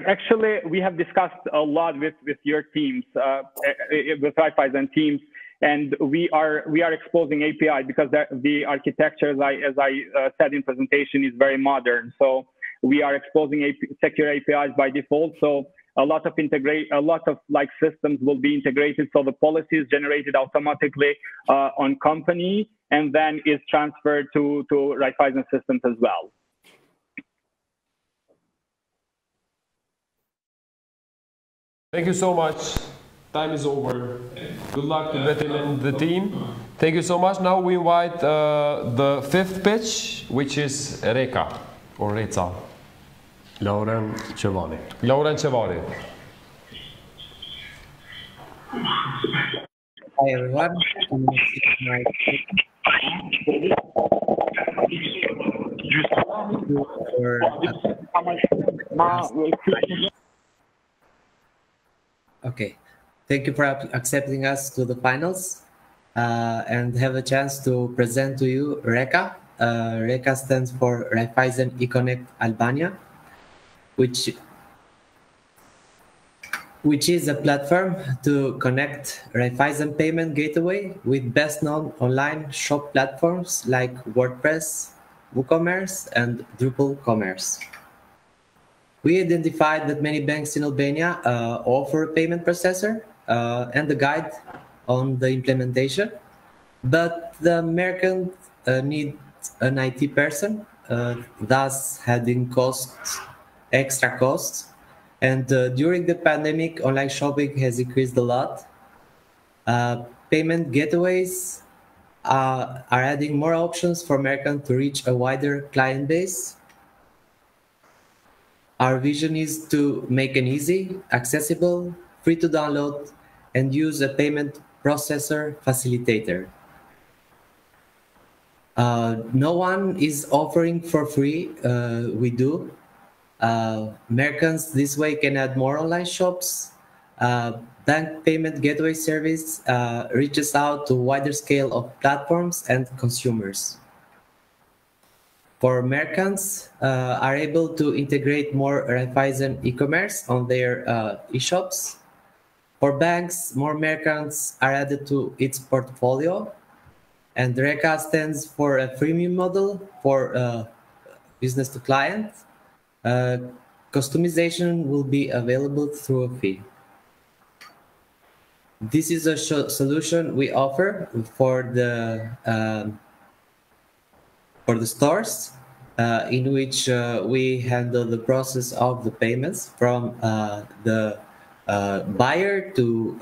Actually, we have discussed a lot with your teams, with Raiffeisen teams, and we are exposing API because the architecture, as I said in presentation, is very modern. So we are exposing secure APIs by default. So a lot of like systems will be integrated. So the policy is generated automatically on company and then is transferred to Raiffeisen systems as well. Thank you so much. Time is over. Good luck to Betim and the team. Thank you so much. Now we invite the fifth pitch, which is Reka or Reza. Lauren Cevani. Lauren Cevani. Hi everyone. Okay. Thank you for accepting us to the finals and have a chance to present to you Reka. Reka stands for Raiffeisen eConnect Albania, which is a platform to connect Raiffeisen payment gateway with best-known online shop platforms like WordPress, WooCommerce, and Drupal Commerce. We identified that many banks in Albania offer a payment processor and a guide on the implementation, but the merchant needs an IT person, thus adding extra costs. And during the pandemic, online shopping has increased a lot. Payment gateways are adding more options for merchants to reach a wider client base. Our vision is to make an easy, accessible, free to download, and use a payment processor facilitator. No one is offering for free. We do. Merchants this way can add more online shops. Bank payment gateway service reaches out to a wider scale of platforms and consumers. For merchants, are able to integrate more Raiffeisen e-commerce on their e-shops. For banks, more merchants are added to its portfolio. And RECA stands for a freemium model for business to client. Customization will be available through a fee. This is a solution we offer for the stores, in which we handle the process of the payments from the buyer to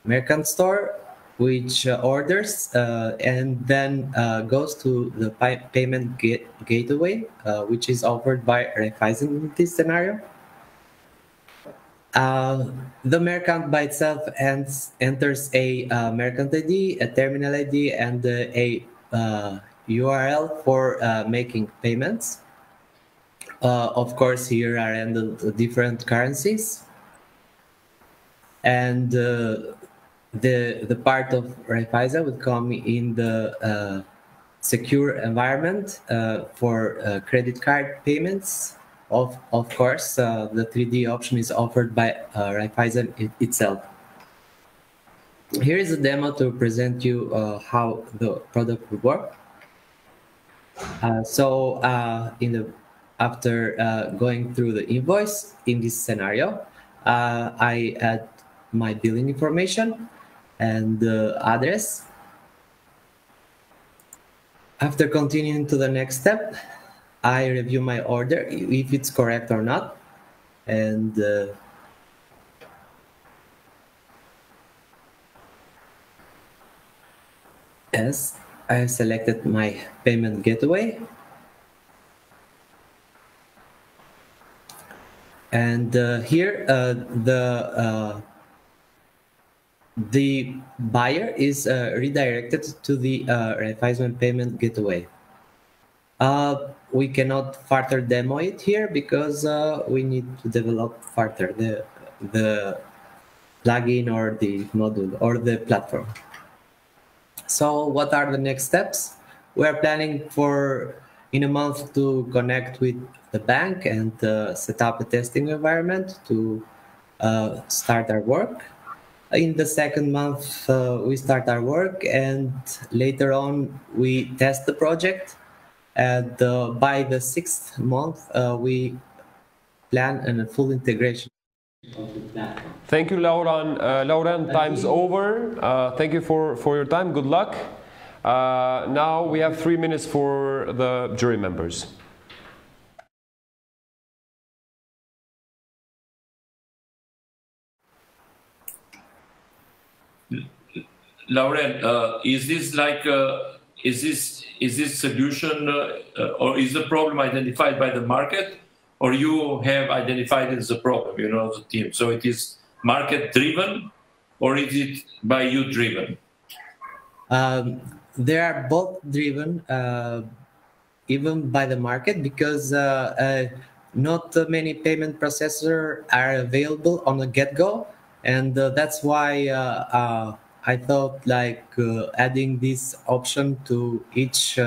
merchant store, which orders and then goes to the payment gateway, which is offered by Raiffeisen in this scenario. The merchant by itself enters a merchant ID, a terminal ID, and a URL for making payments. Of course, here are handled different currencies. And the part of Raiffeisen would come in the secure environment for credit card payments. Of course, the 3D option is offered by Raiffeisen itself. Here is a demo to present you how the product would work. After going through the invoice in this scenario, I add my billing information and the address. After continuing to the next step, I review my order, if it's correct or not. And yes, I have selected my payment gateway. And here, the buyer is redirected to the Raiffeisen payment gateway. We cannot further demo it here because we need to develop further the plugin or the module or the platform. So what are the next steps? We are planning for in a month to connect with the bank and set up a testing environment to start our work. In the second month, we start our work, and later on we test the project. And by the 6th month, we plan a full integration of the platform. Thank you, Lauren. Lauren, time's over. Thank you for your time. Good luck. Now we have 3 minutes for the jury members. Lauren, is this like is this solution or is the problem identified by the market, or you have identified it as a problem, you know, the team? So it is market driven, or is it by you driven? They are both driven, even by the market, because not many payment processors are available on the get-go, and that's why I thought like adding this option to each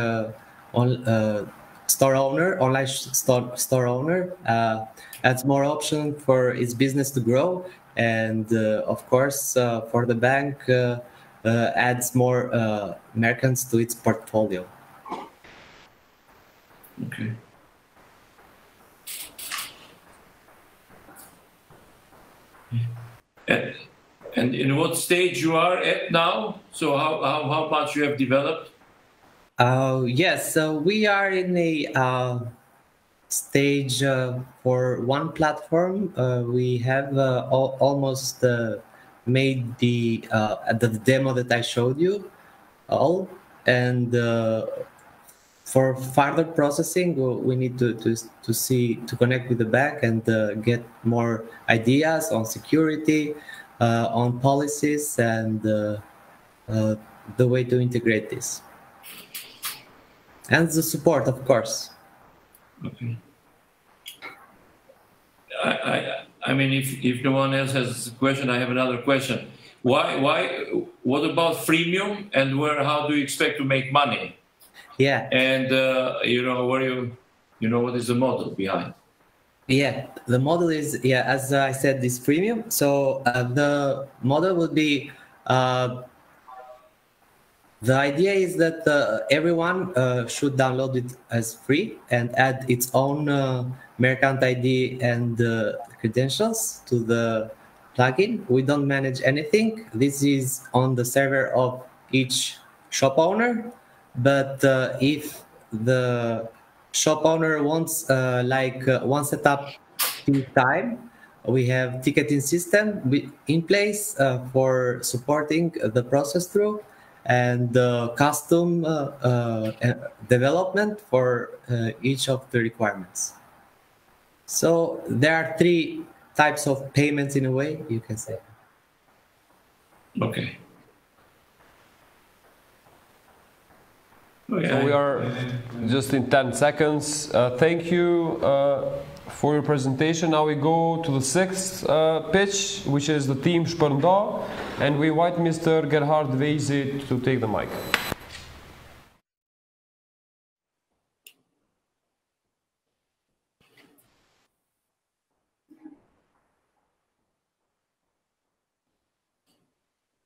store owner, online store owner, adds more option for its business to grow, and of course for the bank adds more merchants to its portfolio. Okay. And in what stage you are at now? So how much you have developed? Yes, so we are in a stage for one platform. We have almost made the demo that I showed you all, and for further processing, we need to connect with the bank and get more ideas on security, on policies, and the way to integrate this, and the support, of course. Okay. I mean, if no one else has a question, I have another question. What about freemium, and how do you expect to make money? Yeah. And what is the model behind? Yeah, the model is, as I said, this freemium. So the model would be, the idea is that everyone should download it as free and add its own merchant ID and credentials to the plugin. We don't manage anything. This is on the server of each shop owner. But if the shop owner wants one setup in time, we have ticketing system in place for supporting the process through, and custom development for each of the requirements. So there are 3 types of payments in a way, you can say. Okay. So we are just in 10 seconds. Thank you for your presentation. Now we go to the 6th pitch, which is the team Spërnda, and we invite Mr. Gerhard Weise to take the mic.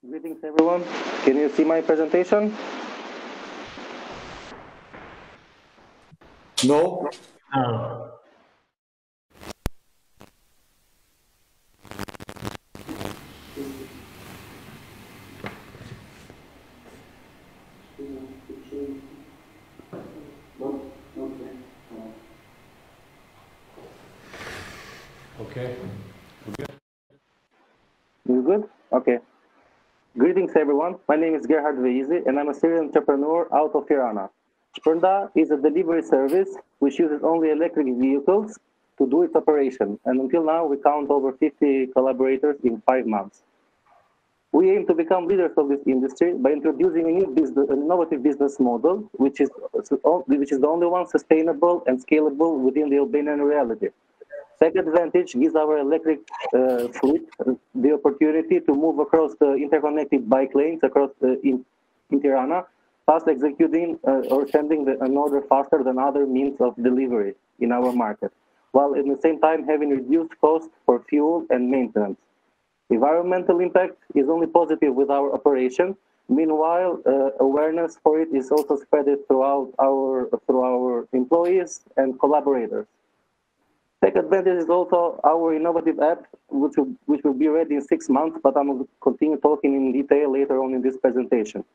Greetings, everyone. Can you see my presentation? No. No. Okay. You good? Okay. Greetings, everyone. My name is Gerhard Weise, and I'm a serial entrepreneur out of Tirana. Spërnda is a delivery service which uses only electric vehicles to do its operation, and until now we count over 50 collaborators in 5 months. We aim to become leaders of this industry by introducing an innovative business model, which is the only one sustainable and scalable within the Albanian reality. Second advantage gives our electric fleet the opportunity to move across the interconnected bike lanes across in Tirana, fast executing or sending an order faster than other means of delivery in our market, while at the same time having reduced costs for fuel and maintenance. Environmental impact is only positive with our operation. Meanwhile, awareness for it is also spread throughout through our employees and collaborators. Tech advantage is also our innovative app, which will be ready in 6 months, but I will continue talking in detail later on in this presentation.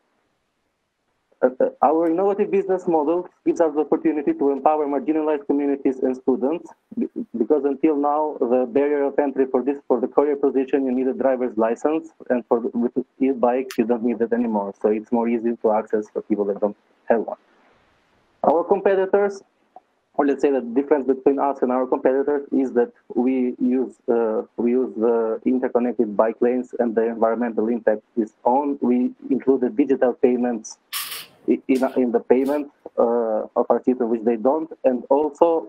Our innovative business model gives us the opportunity to empower marginalized communities and students, because until now, the barrier of entry for the courier position, you need a driver's license, and with e-bikes, you don't need it anymore. So it's more easy to access for people that don't have one. Our competitors, or let's say the difference between us and our competitors is that we use the interconnected bike lanes, and the environmental impact is on. We included digital payments in the payment of our system, which they don't. And also,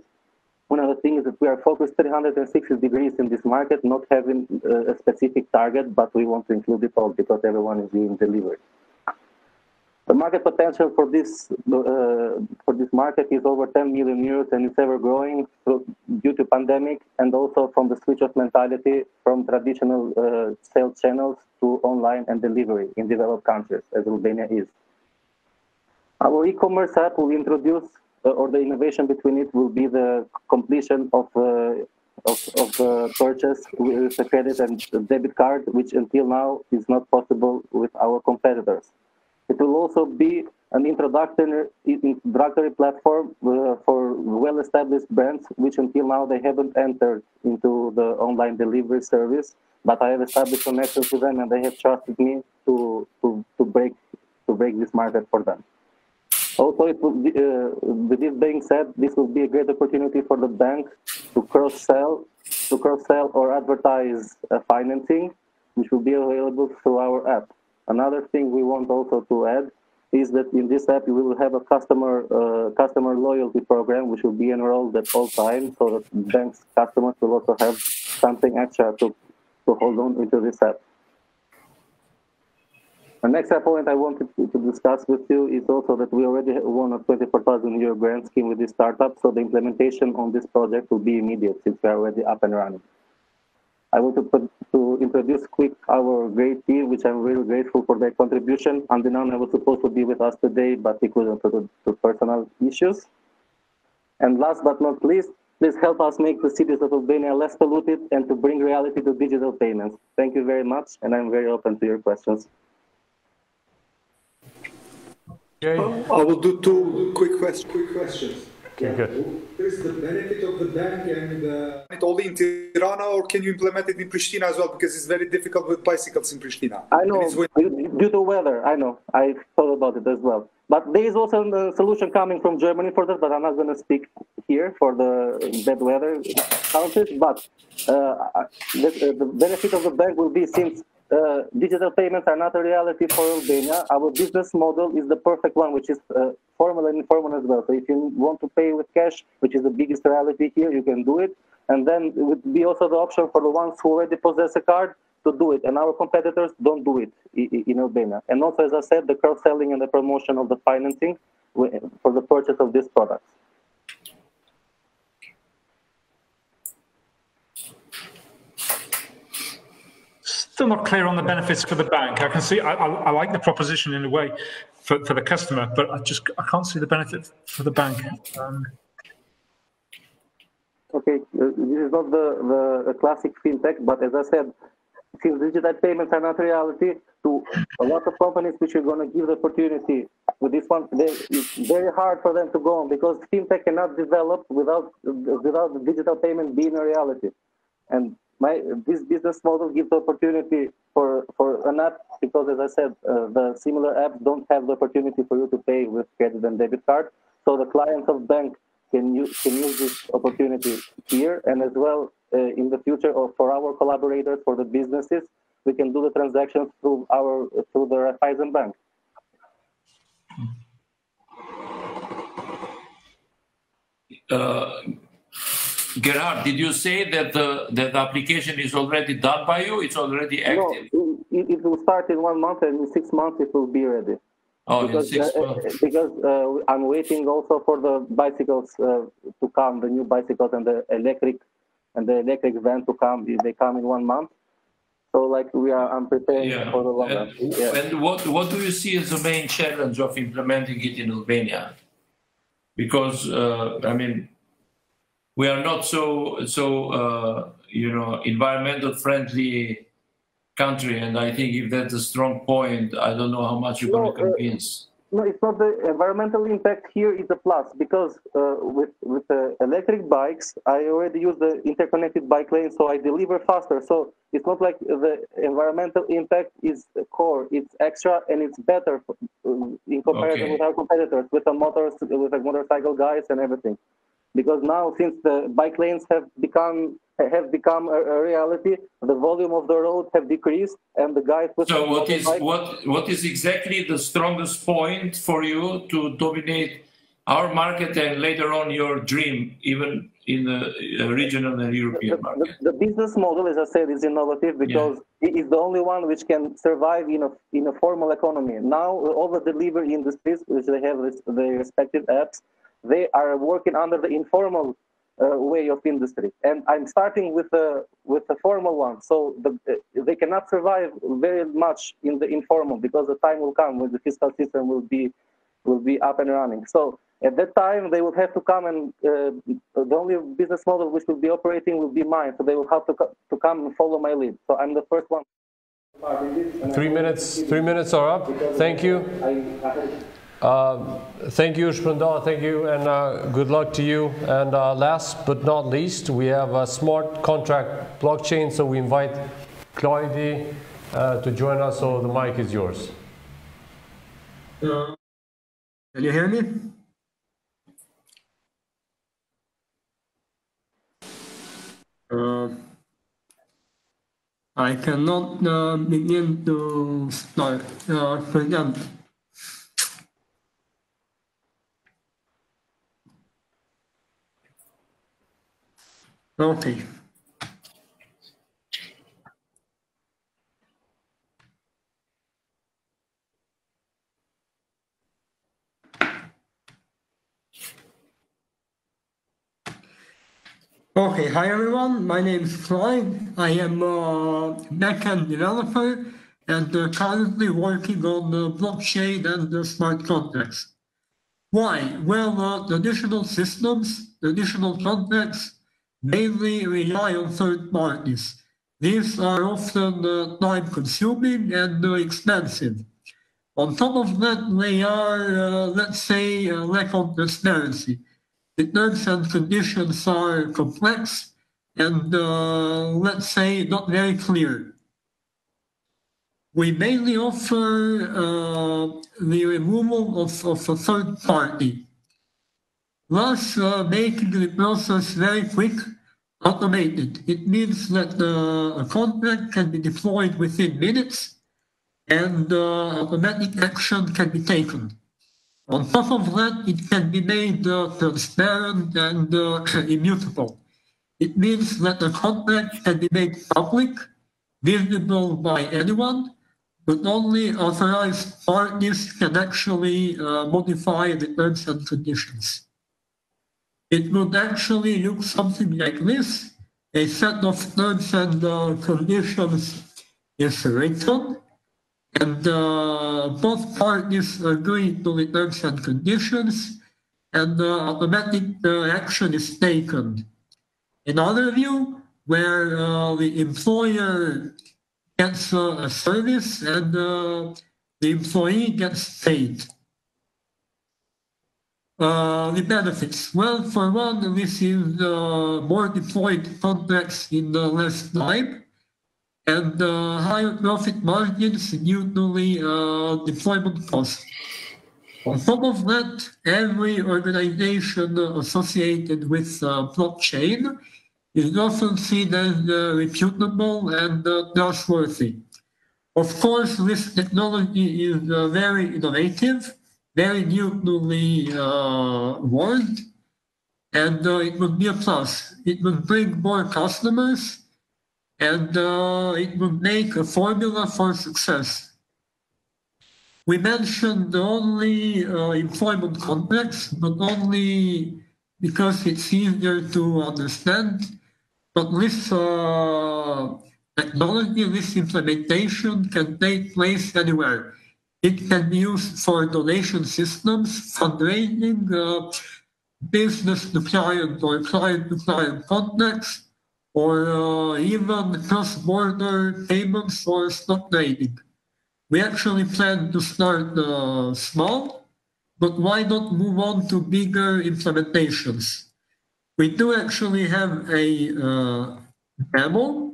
one of the things is that we are focused 360 degrees in this market, not having a specific target, but we want to include it all because everyone is being delivered. The market potential for this market is over 10 million euros, and it's ever growing due to pandemic, and also from the switch of mentality from traditional sales channels to online and delivery in developed countries, as Albania is. Our e-commerce app will introduce, or the innovation between it will be the completion of the purchase with a credit and debit card, which until now is not possible with our competitors. It will also be an introductory platform for well-established brands, which until now they haven't entered into the online delivery service, but I have established connections with them, and they have trusted me to break this market for them. Also, it will be, with this being said, this will be a great opportunity for the bank to cross-sell or advertise financing, which will be available through our app. Another thing we want also to add is that in this app you will have a customer loyalty program, which will be enrolled at all times, so that bank's customers will also have something extra to hold on into this app. The next point I wanted to discuss with you is also that we already won a 24,000 euro grant scheme with this startup, so the implementation on this project will be immediate since we are already up and running. I want to introduce quick our great team, which I'm really grateful for their contribution. Andinan was supposed to be with us today, but he couldn't due to personal issues. And last but not least, please help us make the cities of Albania less polluted and to bring reality to digital payments. Thank you very much, and I'm very open to your questions. I will do two quick questions. Okay, good. What is the benefit of the bank and it only in Tirana, or can you implement it in Pristina as well? Because it's very difficult with bicycles in Pristina. I know, due to weather, I know. I thought about it as well. But there is also a solution coming from Germany for that, but I'm not going to speak here for the bad weather countries. But the benefit of the bank will be, since digital payments are not a reality for Albania, our business model is the perfect one, which is formal and informal as well. So if you want to pay with cash, which is the biggest reality here, you can do it. And then it would be also the option for the ones who already possess a card to do it. And our competitors don't do it in Albania. And also, as I said, the cross-selling and the promotion of the financing for the purchase of these products. Still not clear on the benefits for the bank. I can see, I like the proposition in a way for the customer, but I can't see the benefit for the bank. Okay, this is not the classic fintech, but as I said, since digital payments are not reality, to a lot of companies which are going to give the opportunity with this one, it's very hard for them to go on, because fintech cannot develop without the digital payment being a reality. And this business model gives the opportunity for an app, because as I said, the similar apps don't have the opportunity for you to pay with credit and debit card. So the clients of bank can use this opportunity here, and as well in the future, or for our collaborators, for the businesses, we can do the transactions through the Raiffeisen Bank. Gerhard, did you say that the application is already done by you? It's already active? No, it will start in 1 month, and in 6 months it will be ready. Oh, because, in 6 months. Because I'm waiting also for the bicycles to come, the new bicycles and the electric van to come. They come in 1 month. So I'm preparing for the long run. And what do you see as the main challenge of implementing it in Albania? Because I mean, we are not so environmental friendly country, and I think if that's a strong point, I don't know how much you're going to convince. No, it's not. The environmental impact here is a plus, because with electric bikes, I already use the interconnected bike lane, so I deliver faster. So it's not like the environmental impact is core; it's extra, and it's better in comparison with our competitors, with the motorcycle guys and everything. Because now, since the bike lanes have become a reality, the volume of the road have decreased, and the guys with so what is exactly the strongest point for you to dominate our market and later on your dream, even in the regional and European market? The business model, as I said, is innovative, because it is the only one which can survive in a formal economy. Now, all the delivery industries, which they have their respective apps, they are working under the informal way of industry, and I'm starting with the formal one. So they cannot survive very much in the informal, because the time will come when the fiscal system will be up and running. So at that time, they will have to come, and the only business model which will be operating will be mine. So they will have to come and follow my lead. So I'm the first one. 3 minutes. 3 minutes are up. Thank you. Thank you, Shpenda. Thank you, and good luck to you. And last but not least, we have a smart contract blockchain. So we invite Claudia to join us. So the mic is yours. Can you hear me? I cannot begin to start present. Okay. Okay, hi everyone, my name is Clyde. I am a backend developer and currently working on the blockchain and the smart contracts. Why? Well, traditional systems, traditional contracts mainly rely on third parties. These are often time consuming and expensive. On top of that, they are, let's say, lack of transparency. The terms and conditions are complex and, let's say, not very clear. We mainly offer the removal of a third party, thus making the process very quick, automated. It means that a contract can be deployed within minutes and automatic action can be taken. On top of that, it can be made transparent and immutable. It means that the contract can be made public, visible by anyone, but only authorized parties can actually modify the terms and conditions. It would actually look something like this. A set of terms and conditions is written, and both parties agree to the terms and conditions, and automatic action is taken. Another view, where the employer gets a service and the employee gets paid. The benefits. Well, for one, this is more deployed contracts in less time, and higher profit margins due to the deployment cost. On top of that, every organization associated with blockchain is often seen as reputable and trustworthy. Of course, this technology is very innovative, very new to the world, and it would be a plus. It would bring more customers, and it would make a formula for success. We mentioned only employment contracts, but only because it's easier to understand. But this technology, this implementation can take place anywhere. It can be used for donation systems, fundraising, business to client or client to client contracts, or even cross-border payments or stock trading. We actually plan to start small, but why not move on to bigger implementations? We do actually have a demo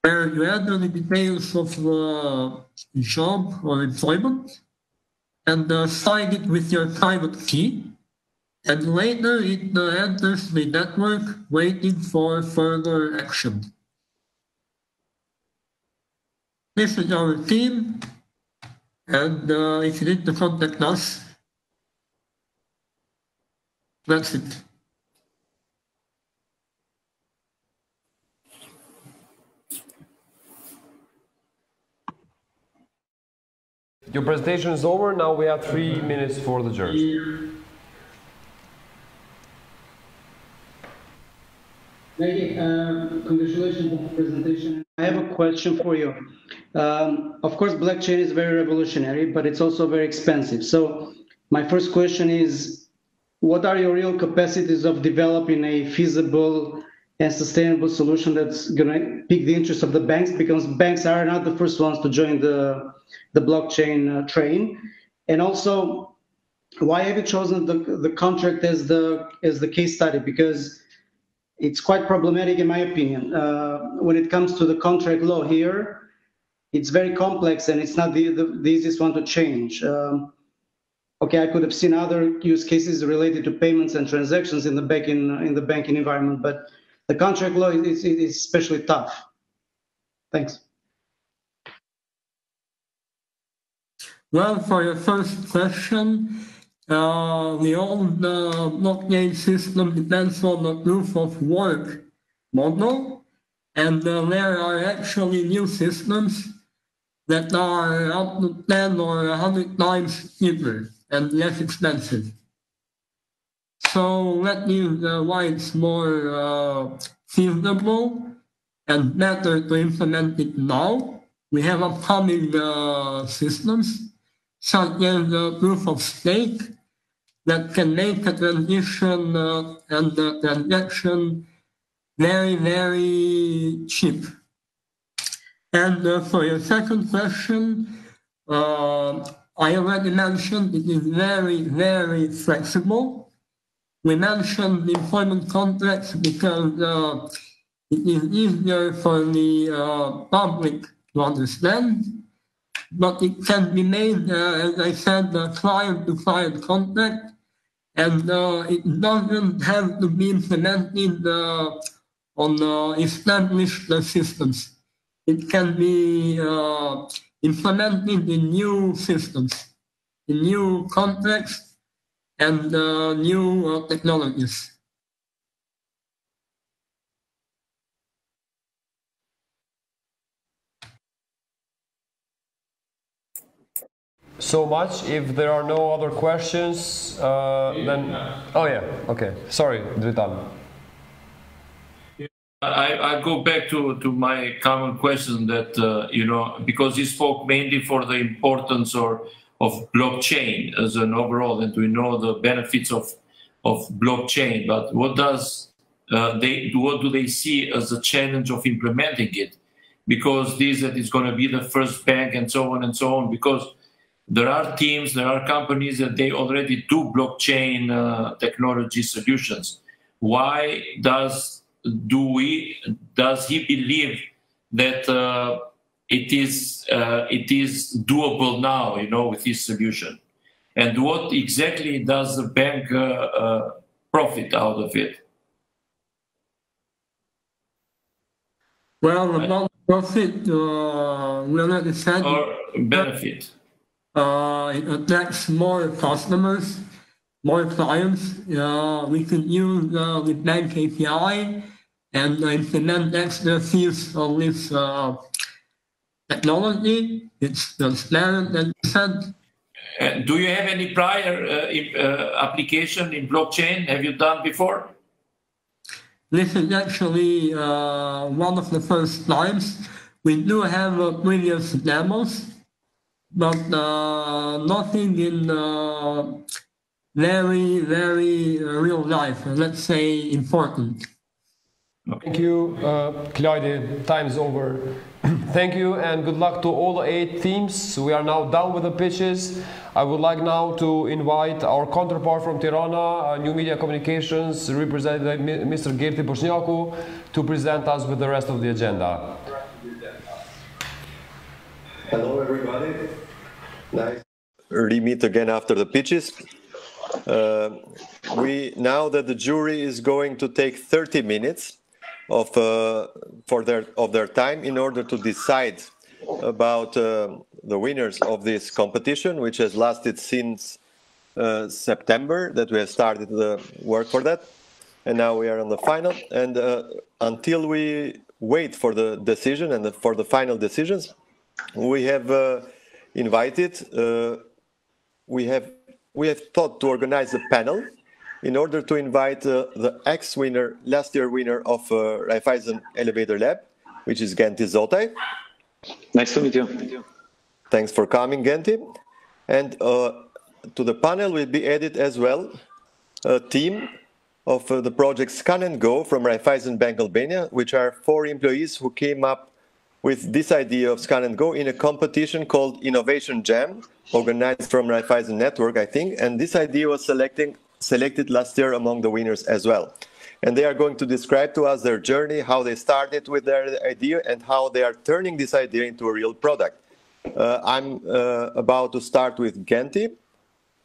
where you enter the details of the job or employment and sign it with your private key. And later it enters the network waiting for further action. This is our team, and if you need to contact us, that's it. Your presentation is over. Now we have 3 minutes for the judge. Lady, congratulations on the presentation. I have a question for you. Of course, blockchain is very revolutionary, but it's also very expensive. So my first question is, what are your real capacities of developing a feasible and sustainable solution that's going to pique the interest of the banks? Because banks are not the first ones to join the blockchain train. And also, why have you chosen the contract as the case study? Because it's quite problematic, in my opinion. When it comes to the contract law here, it's very complex and it's not the easiest one to change. okay, I could have seen other use cases related to payments and transactions in the banking environment, but the contract law is especially tough. Thanks. Well, for your first question, the old blockchain system depends on the proof of work model, and there are actually new systems that are up to 10 or 100 times cheaper and less expensive. So that is why it's more feasible and better to implement it now. We have upcoming systems such as proof of stake that can make a transition and the transaction very, very cheap. And for your second question, I already mentioned it is very, very flexible. We mentioned employment contracts because it is easier for the public to understand, but it can be made, as I said, client-to-client contract, and it doesn't have to be implemented on established systems. It can be implemented in new systems, in new contracts, and new technologies. So much. If there are no other questions, then... Oh yeah, okay. Sorry, Dritan. I go back to my common question that, because you spoke mainly for the importance of blockchain as an overall, and we know the benefits of blockchain, but what do they see as a challenge of implementing it? Because that is going to be the first bank and so on, because there are teams, there are companies that they already do blockchain technology solutions. Why does he believe that it is doable now, with his solution? And what exactly does the bank profit out of it? Well, about profit, already said. Or benefit. It attracts more customers, more clients. We can use the bank API and implement extra fees on this technology. It's transparent, as you said. Do you have any prior application in blockchain? Have you done before? This is actually one of the first times. We do have previous demos, but nothing in very, very real life, let's say important. Thank you, Claudia. Time's over. Thank you and good luck to all 8 teams. We are now done with the pitches. I would like now to invite our counterpart from Tirana, New Media Communications, represented by Mr. Gerti Bošnjaku, to present us with the rest of the agenda. Hello, everybody. Nice. Re-meet again after the pitches. Now that the jury is going to take 30 minutes of their time in order to decide about the winners of this competition, which has lasted since September, that we have started the work for that, and now we are on the final. And until we wait for the decision and for the final decisions, we have invited. We have thought to organize a panel in order to invite the ex-winner, last year winner of Raiffeisen Elevator Lab, which is Genti Zotai. Nice to meet you. Thanks for coming, Genti. And to the panel will be added as well a team of the project Scan and Go from Raiffeisen Bank Albania, which are 4 employees who came up with this idea of Scan and Go in a competition called Innovation Jam, organized from Raiffeisen Network, I think. And this idea was selected last year among the winners as well. And they are going to describe to us their journey, how they started with their idea and how they are turning this idea into a real product. I'm about to start with Genti.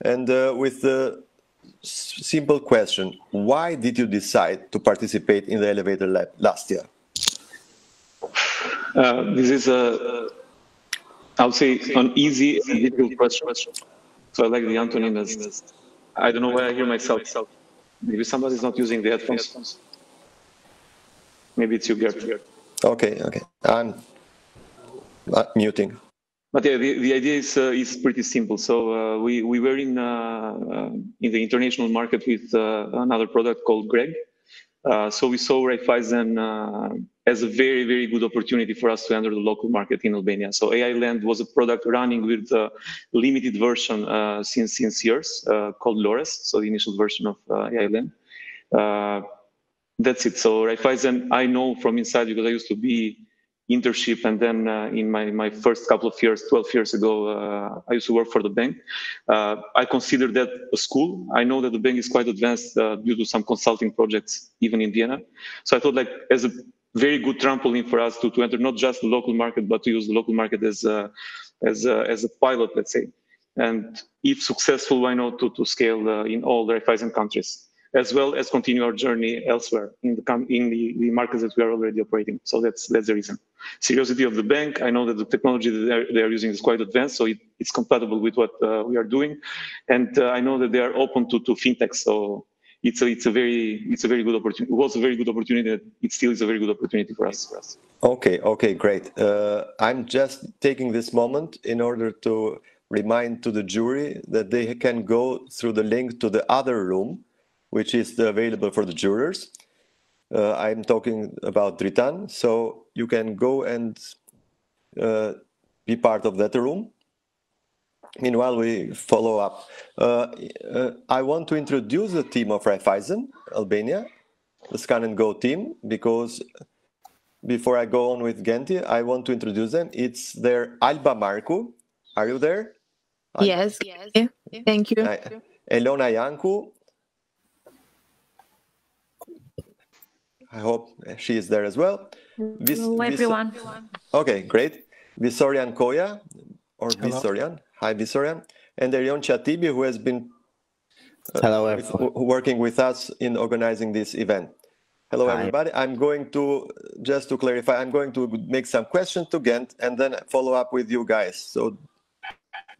And with the simple question, why did you decide to participate in the Elevator Lab last year? This is I would say, an easy and difficult question. So I like the antonyms. I don't know why I hear myself. Maybe somebody's not using the headphones. Maybe it's you, Gert. Okay. I'm muting. But yeah, the idea is pretty simple. So we were in the international market with another product called Greg. So we saw Raiffeisen as a very, very good opportunity for us to enter the local market in Albania. So AI Land was a product running with a limited version since years called Lores, so the initial version of AI Land. That's it. So Raiffeisen, I know from inside because I used to be internship, and then in my first couple of years, 12 years ago, I used to work for the bank. I consider that a school. I know that the bank is quite advanced due to some consulting projects, even in Vienna. So I thought, like, as a very good trampoline for us to enter not just the local market, but to use the local market as a pilot, let's say. And if successful, why not to scale in all the Raiffeisen countries, as well as continue our journey elsewhere in the markets that we are already operating. So that's the reason. Seriosity of the bank. I know that the technology that they are using is quite advanced, so it's compatible with what we are doing, and I know that they are open to fintech. So it's a very good opportunity. It was a very good opportunity. It still is a very good opportunity for us. Okay, great. I'm just taking this moment in order to remind to the jury that they can go through the link to the other room, which is available for the jurors. I'm talking about Dritan, so you can go and be part of that room. Meanwhile, we follow up. I want to introduce the team of Raiffeisen Albania, the Scan and Go team, because before I go on with Genti, I want to introduce them. It's their Alba Marcu. Are you there? Yes. Thank you. Elona Iancu. I hope she is there as well. Hello, everyone. Okay, great. Vissorian Koya, or Vissorian. Hi, Vissorian. And Erion Chatibi, who has been working with us in organizing this event. Hello, everybody. I'm going to, just to clarify, I'm going to make some questions to Gent and then follow up with you guys. So,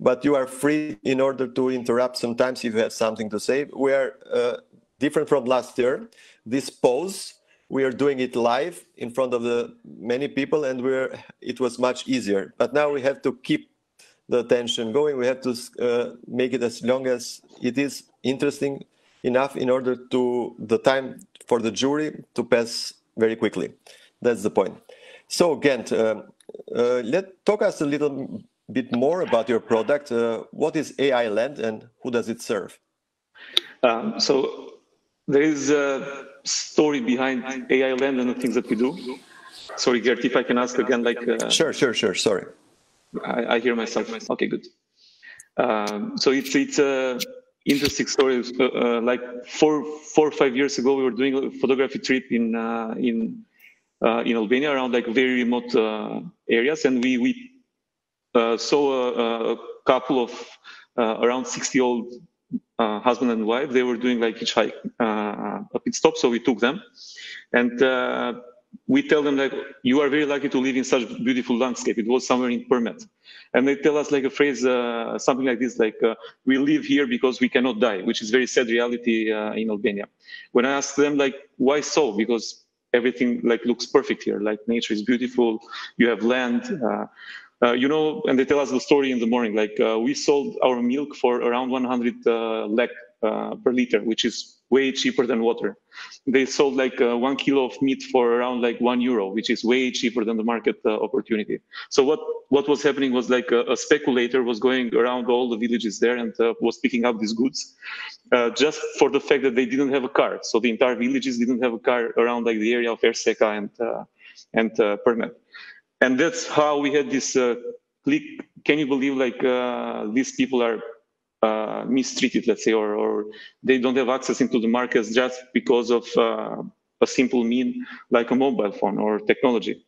but you are free in order to interrupt sometimes if you have something to say. We are different from last year. This pause, we are doing it live in front of the many people, and it was much easier. But now we have to keep the attention going. We have to make it as long as it is interesting enough in order to the time for the jury to pass very quickly. That's the point. So Gent, talk us a little bit more about your product. What is AI Land and who does it serve? So there is a story behind AI Land and the things that we do. Sorry, Gert, if I can ask again, like... Sure, sorry. I hear myself. Okay, good. So it's a interesting story. Like 4 or 5 years ago, we were doing a photography trip in Albania around like very remote areas, and we saw a couple of around 60-year-old husband and wife. They were doing like hitchhike a pit stop, so we took them, and we tell them like, you are very lucky to live in such beautiful landscape. It was somewhere in Permet. And they tell us like a phrase, something like this, like, we live here because we cannot die, which is very sad reality in Albania. When I asked them like, why so? Because everything like looks perfect here. Like nature is beautiful. You have land, and they tell us the story in the morning. Like we sold our milk for around 100 lek per liter, which is way cheaper than water. They sold like 1 kilo of meat for around like €1, which is way cheaper than the market opportunity. So what was happening was like a speculator was going around all the villages there and was picking up these goods just for the fact that they didn't have a car. So the entire villages didn't have a car around like the area of Erseka and Permet. And that's how we had this click. Can you believe like these people are mistreated, let's say, or they don't have access into the markets just because of a simple mean like a mobile phone or technology.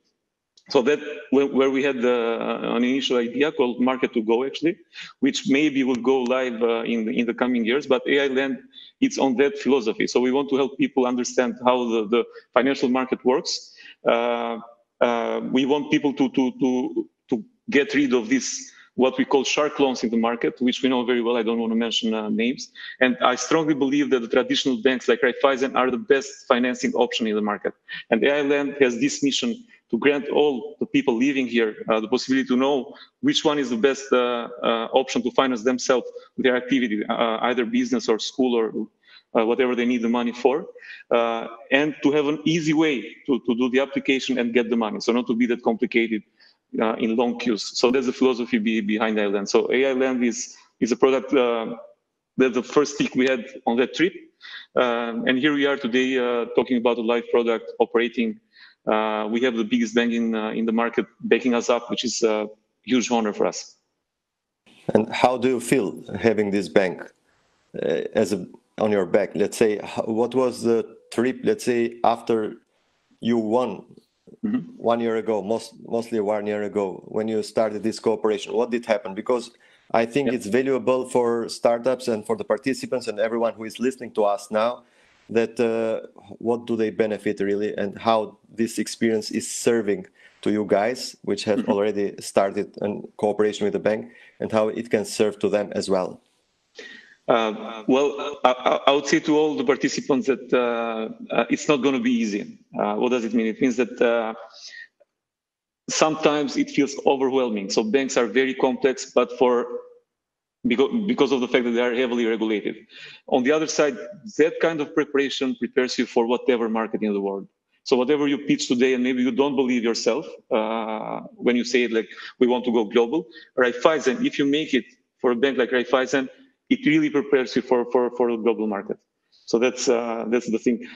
So that where we had an initial idea called Market to Go, actually, which maybe will go live in the coming years. But AI Land, it's on that philosophy. So we want to help people understand how the financial market works. We want people to get rid of this, what we call shark loans in the market, which we know very well. I don't want to mention names. And I strongly believe that the traditional banks like Raiffeisen are the best financing option in the market. And AI Land has this mission to grant all the people living here the possibility to know which one is the best option to finance themselves, their activity, either business or school or whatever they need the money for, and to have an easy way to do the application and get the money. So not to be that complicated in long queues. So that's the philosophy behind AI Land. So AI Land is a product that's the first tick we had on that trip. And here we are today talking about a live product operating. We have the biggest bank in the market backing us up, which is a huge honor for us. And how do you feel having this bank on your back? Let's say, what was the trip, let's say, after you won 1 year ago, mostly 1 year ago, when you started this cooperation? What did happen? Because I think it's valuable for startups and for the participants and everyone who is listening to us now, that what do they benefit really, and how this experience is serving to you guys, which have already started in cooperation with the bank, and how it can serve to them as well. Well, I would say to all the participants that it's not going to be easy. What does it mean? It means that sometimes it feels overwhelming. So banks are very complex, but because of the fact that they are heavily regulated. On the other side, that kind of preparation prepares you for whatever market in the world. So whatever you pitch today, and maybe you don't believe yourself when you say it, like, we want to go global, Raiffeisen, if you make it for a bank like Raiffeisen, it really prepares you for a global market. So that's the thing.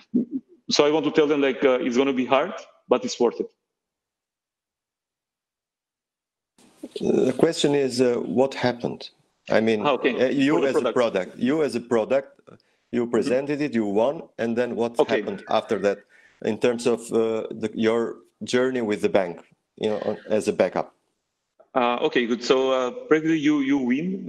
So I want to tell them, like, it's going to be hard, but it's worth it. The question is, what happened? I mean, you as a product, you presented it, you won, and then what happened after that in terms of your journey with the bank, as a backup? Okay, good. So practically you win.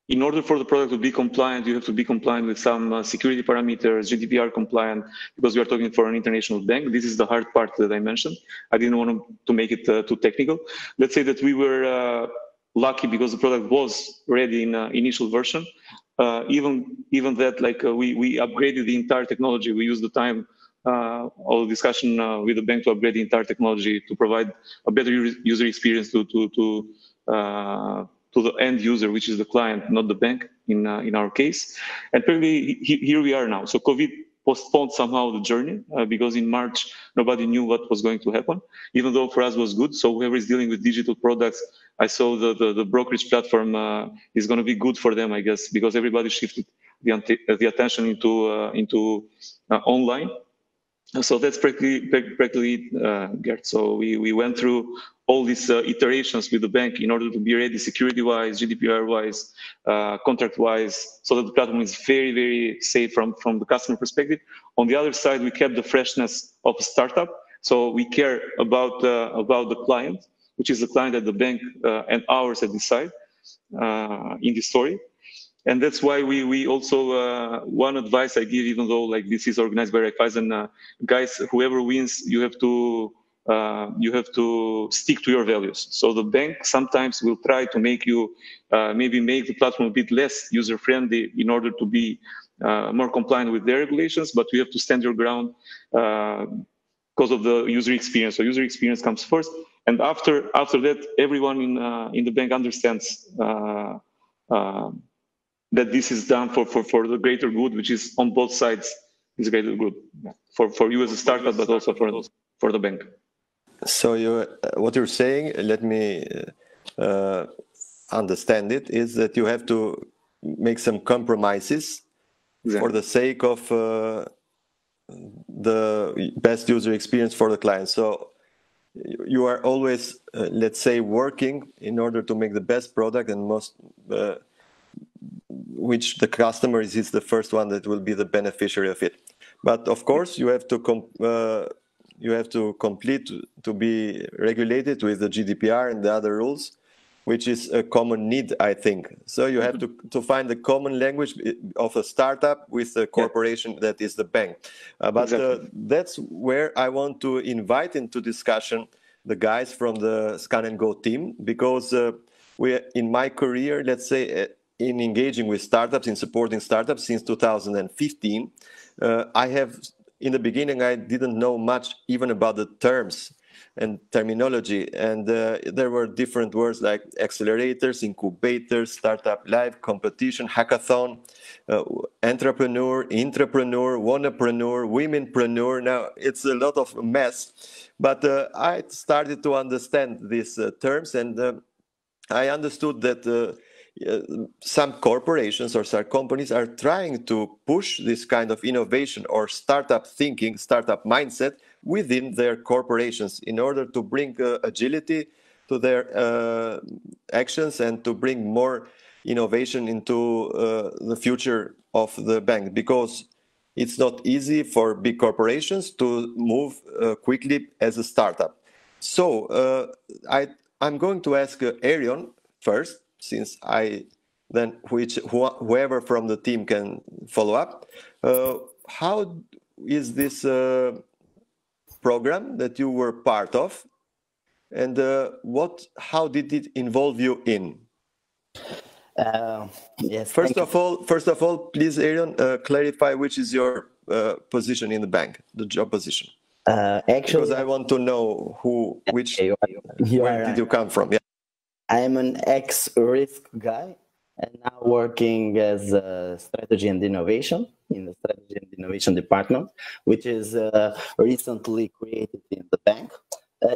In order for the product to be compliant, you have to be compliant with some security parameters, GDPR compliant, because we are talking for an international bank. This is the hard part that I mentioned. I didn't want to make it too technical. Let's say that we were lucky because the product was ready in initial version. Even that, like, we upgraded the entire technology. We used the time of discussion with the bank to upgrade the entire technology to provide a better user experience to the end user, which is the client, not the bank in our case. And probably here we are now. So COVID postponed somehow the journey because in March, nobody knew what was going to happen, even though for us was good. So whoever is dealing with digital products, I saw the brokerage platform is going to be good for them, I guess, because everybody shifted the attention into online. So that's practically Gert. So we went through all these iterations with the bank in order to be ready security-wise, GDPR-wise, contract-wise, so that the platform is very, very safe from the customer perspective. On the other side, we kept the freshness of a startup. So we care about the client, which is the client that the bank and ours at this side in the story. And that's why we also, one advice I give, even though like this is organized by Raiffeisen, guys, whoever wins, you have to stick to your values. So the bank sometimes will try to make you, maybe make the platform a bit less user-friendly in order to be more compliant with their regulations, but you have to stand your ground because of the user experience. So user experience comes first. And after that, everyone in the bank understands that this is done for the greater good, which is on both sides is greater good for you as a startup, but also for the bank. So what you're saying, let me understand it, is that you have to make some compromises for the sake of the best user experience for the client. So you are always, let's say, working in order to make the best product and most which the customer is the first one that will be the beneficiary of it. But of course, you have to you have to complete to be regulated with the GDPR and the other rules, which is a common need, I think. So you have to find the common language of a startup with a corporation that is the bank. That's where I want to invite into discussion the guys from the Scan and Go team, because in my career, let's say, in engaging with startups, in supporting startups since 2015, I have, in the beginning, I didn't know much even about the terms and terminology, and there were different words like accelerators, incubators, startup live, competition, hackathon, entrepreneur, intrapreneur, wannapreneur, womenpreneur. Now it's a lot of mess, but I started to understand these terms, and I understood that some corporations or some companies are trying to push this kind of innovation or startup thinking, startup mindset within their corporations in order to bring agility to their actions and to bring more innovation into the future of the bank, because it's not easy for big corporations to move quickly as a startup. So I'm going to ask Arion first, since whoever from the team can follow up. How is this program that you were part of, and how did it involve you in? Yes. First of all, please, Arion, clarify which is your position in the bank, the job position. Actually, because I want to know where did you come from? Yeah. I'm an ex-risk guy and now working as strategy and innovation in the strategy and innovation department, which is recently created in the bank,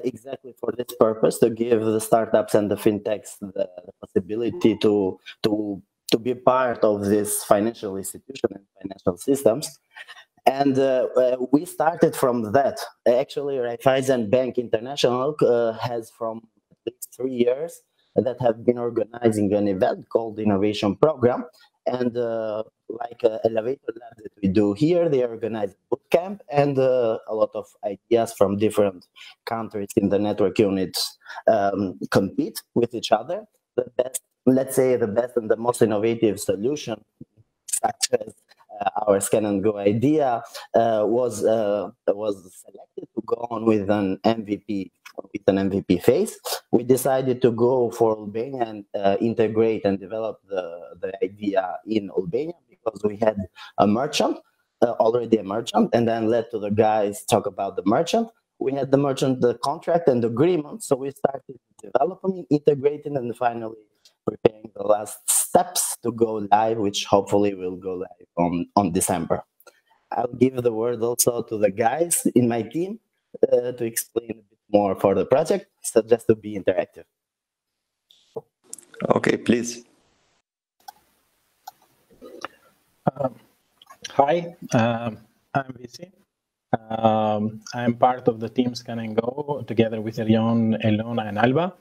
exactly for this purpose, to give the startups and the fintechs the possibility to be part of this financial institution and financial systems. And we started from that. Actually, Raiffeisen Bank International has from at least 3 years that have been organizing an event called the Innovation Program. And like Elevator Lab that we do here, they organize bootcamp, and a lot of ideas from different countries in the network units compete with each other. The best, let's say the best and the most innovative solution, such as our Scan and Go idea, was selected to go on with an MVP. With an MVP phase, we decided to go for Albania and integrate and develop the idea in Albania, because we had a merchant, already a merchant, and then let to the guys talk about the merchant. We had the merchant, the contract and agreement, so we started developing, integrating, and finally preparing the last steps to go live, which hopefully will go live on December. I'll give the word also to the guys in my team to explain a bit more for the project, so just to be interactive. Okay, please. Hi, I'm VC. I'm part of the team Scan and Go together with Arion, Elona, and Alba.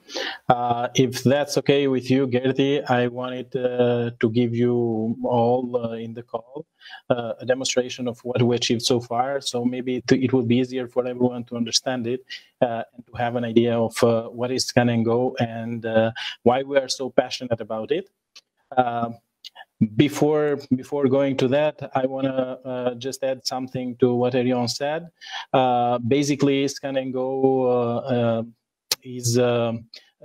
If that's okay with you, Gerti, I wanted to give you all in the call a demonstration of what we achieved so far. So maybe it would be easier for everyone to understand it and to have an idea of what is Scan and Go and why we are so passionate about it. Before going to that, I want to just add something to what Arion said. Basically, Scan and Go is a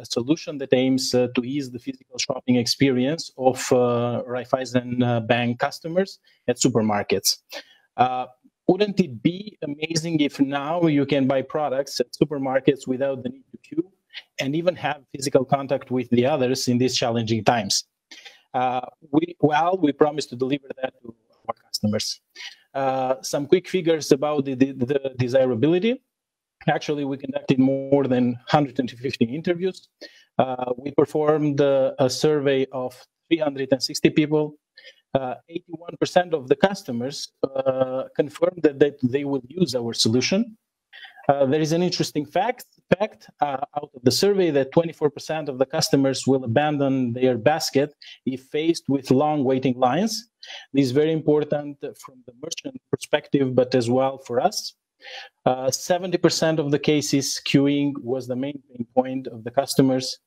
solution that aims to ease the physical shopping experience of Raiffeisen Bank customers at supermarkets. Wouldn't it be amazing if now you can buy products at supermarkets without the need to queue and even have physical contact with the others in these challenging times? We promise to deliver that to our customers. Some quick figures about the desirability. Actually, we conducted more than 150 interviews. We performed a survey of 360 people. 81% of the customers confirmed that they will use our solution. There is an interesting fact out of the survey that 24% of the customers will abandon their basket if faced with long waiting lines. This is very important from the merchant perspective, but as well for us. 70% of the cases, queuing was the main pain point of the customers.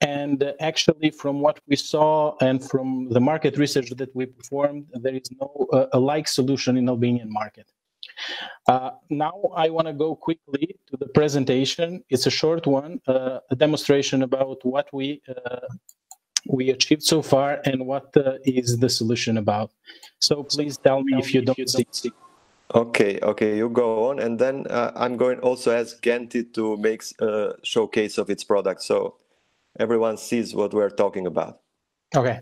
And actually, from what we saw and from the market research that we performed, there is no a like solution in Albanian market. Now I want to go quickly to the presentation. It's a short one, a demonstration about what we achieved so far and what is the solution about. So please tell me if you don't see. Okay, you go on, and then I'm going also ask Genti to make a showcase of its product, so everyone sees what we're talking about. Okay.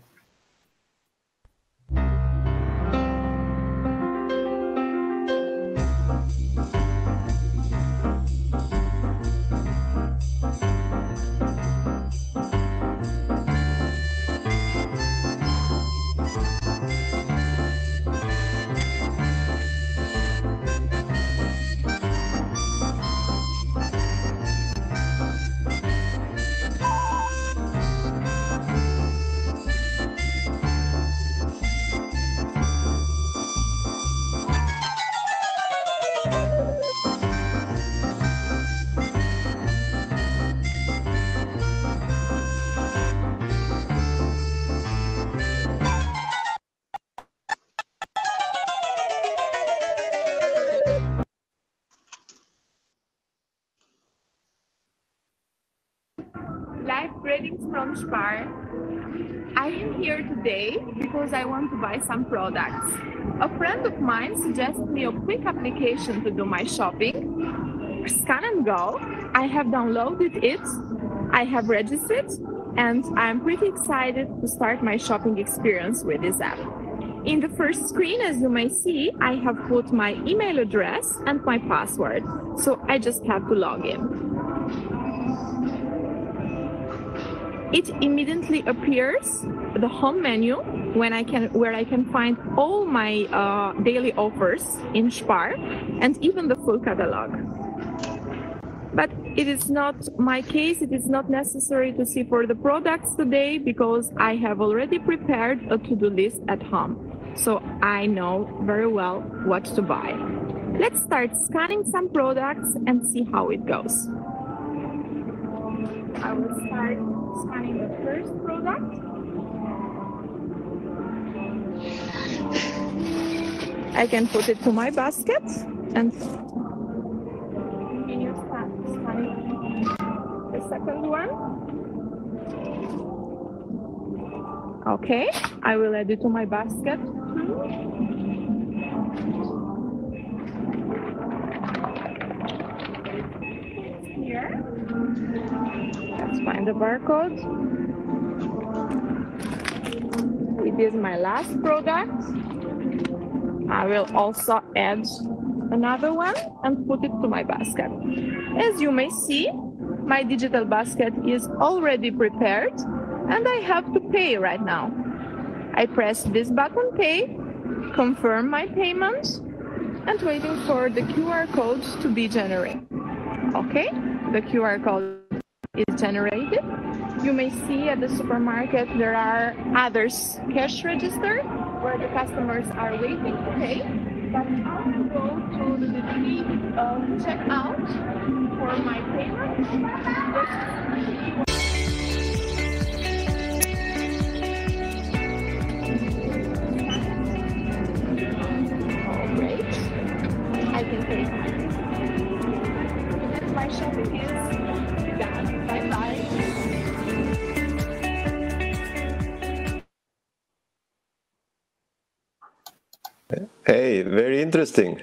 Live greetings from Spar. I am here today because I want to buy some products. A friend of mine suggested me a quick application to do my shopping. Scan and Go. I have downloaded it, I have registered, and I'm pretty excited to start my shopping experience with this app. In the first screen, as you may see, I have put my email address and my password, so I just have to log in. It immediately appears the home menu where I can find all my daily offers in Spar and even the full catalog. But it is not my case. It is not necessary to see for the products today because I have already prepared a to-do list at home. So I know very well what to buy. Let's start scanning some products and see how it goes. I will start scanning the first product. I can put it to my basket and continue scanning the second one. Okay, I will add it to my basket. Here. Let's find the barcode. It is my last product. I will also add another one and put it to my basket. As you may see, my digital basket is already prepared and I have to pay right now. I press this button, pay, confirm my payment, and waiting for the QR code to be generated. Okay, the QR code is generated. You may see at the supermarket there are others cash register where the customers are waiting to pay. But I will go to the checkout for my payment. Great. I can pay. And my shopping is done. Bye-bye. Hey, very interesting.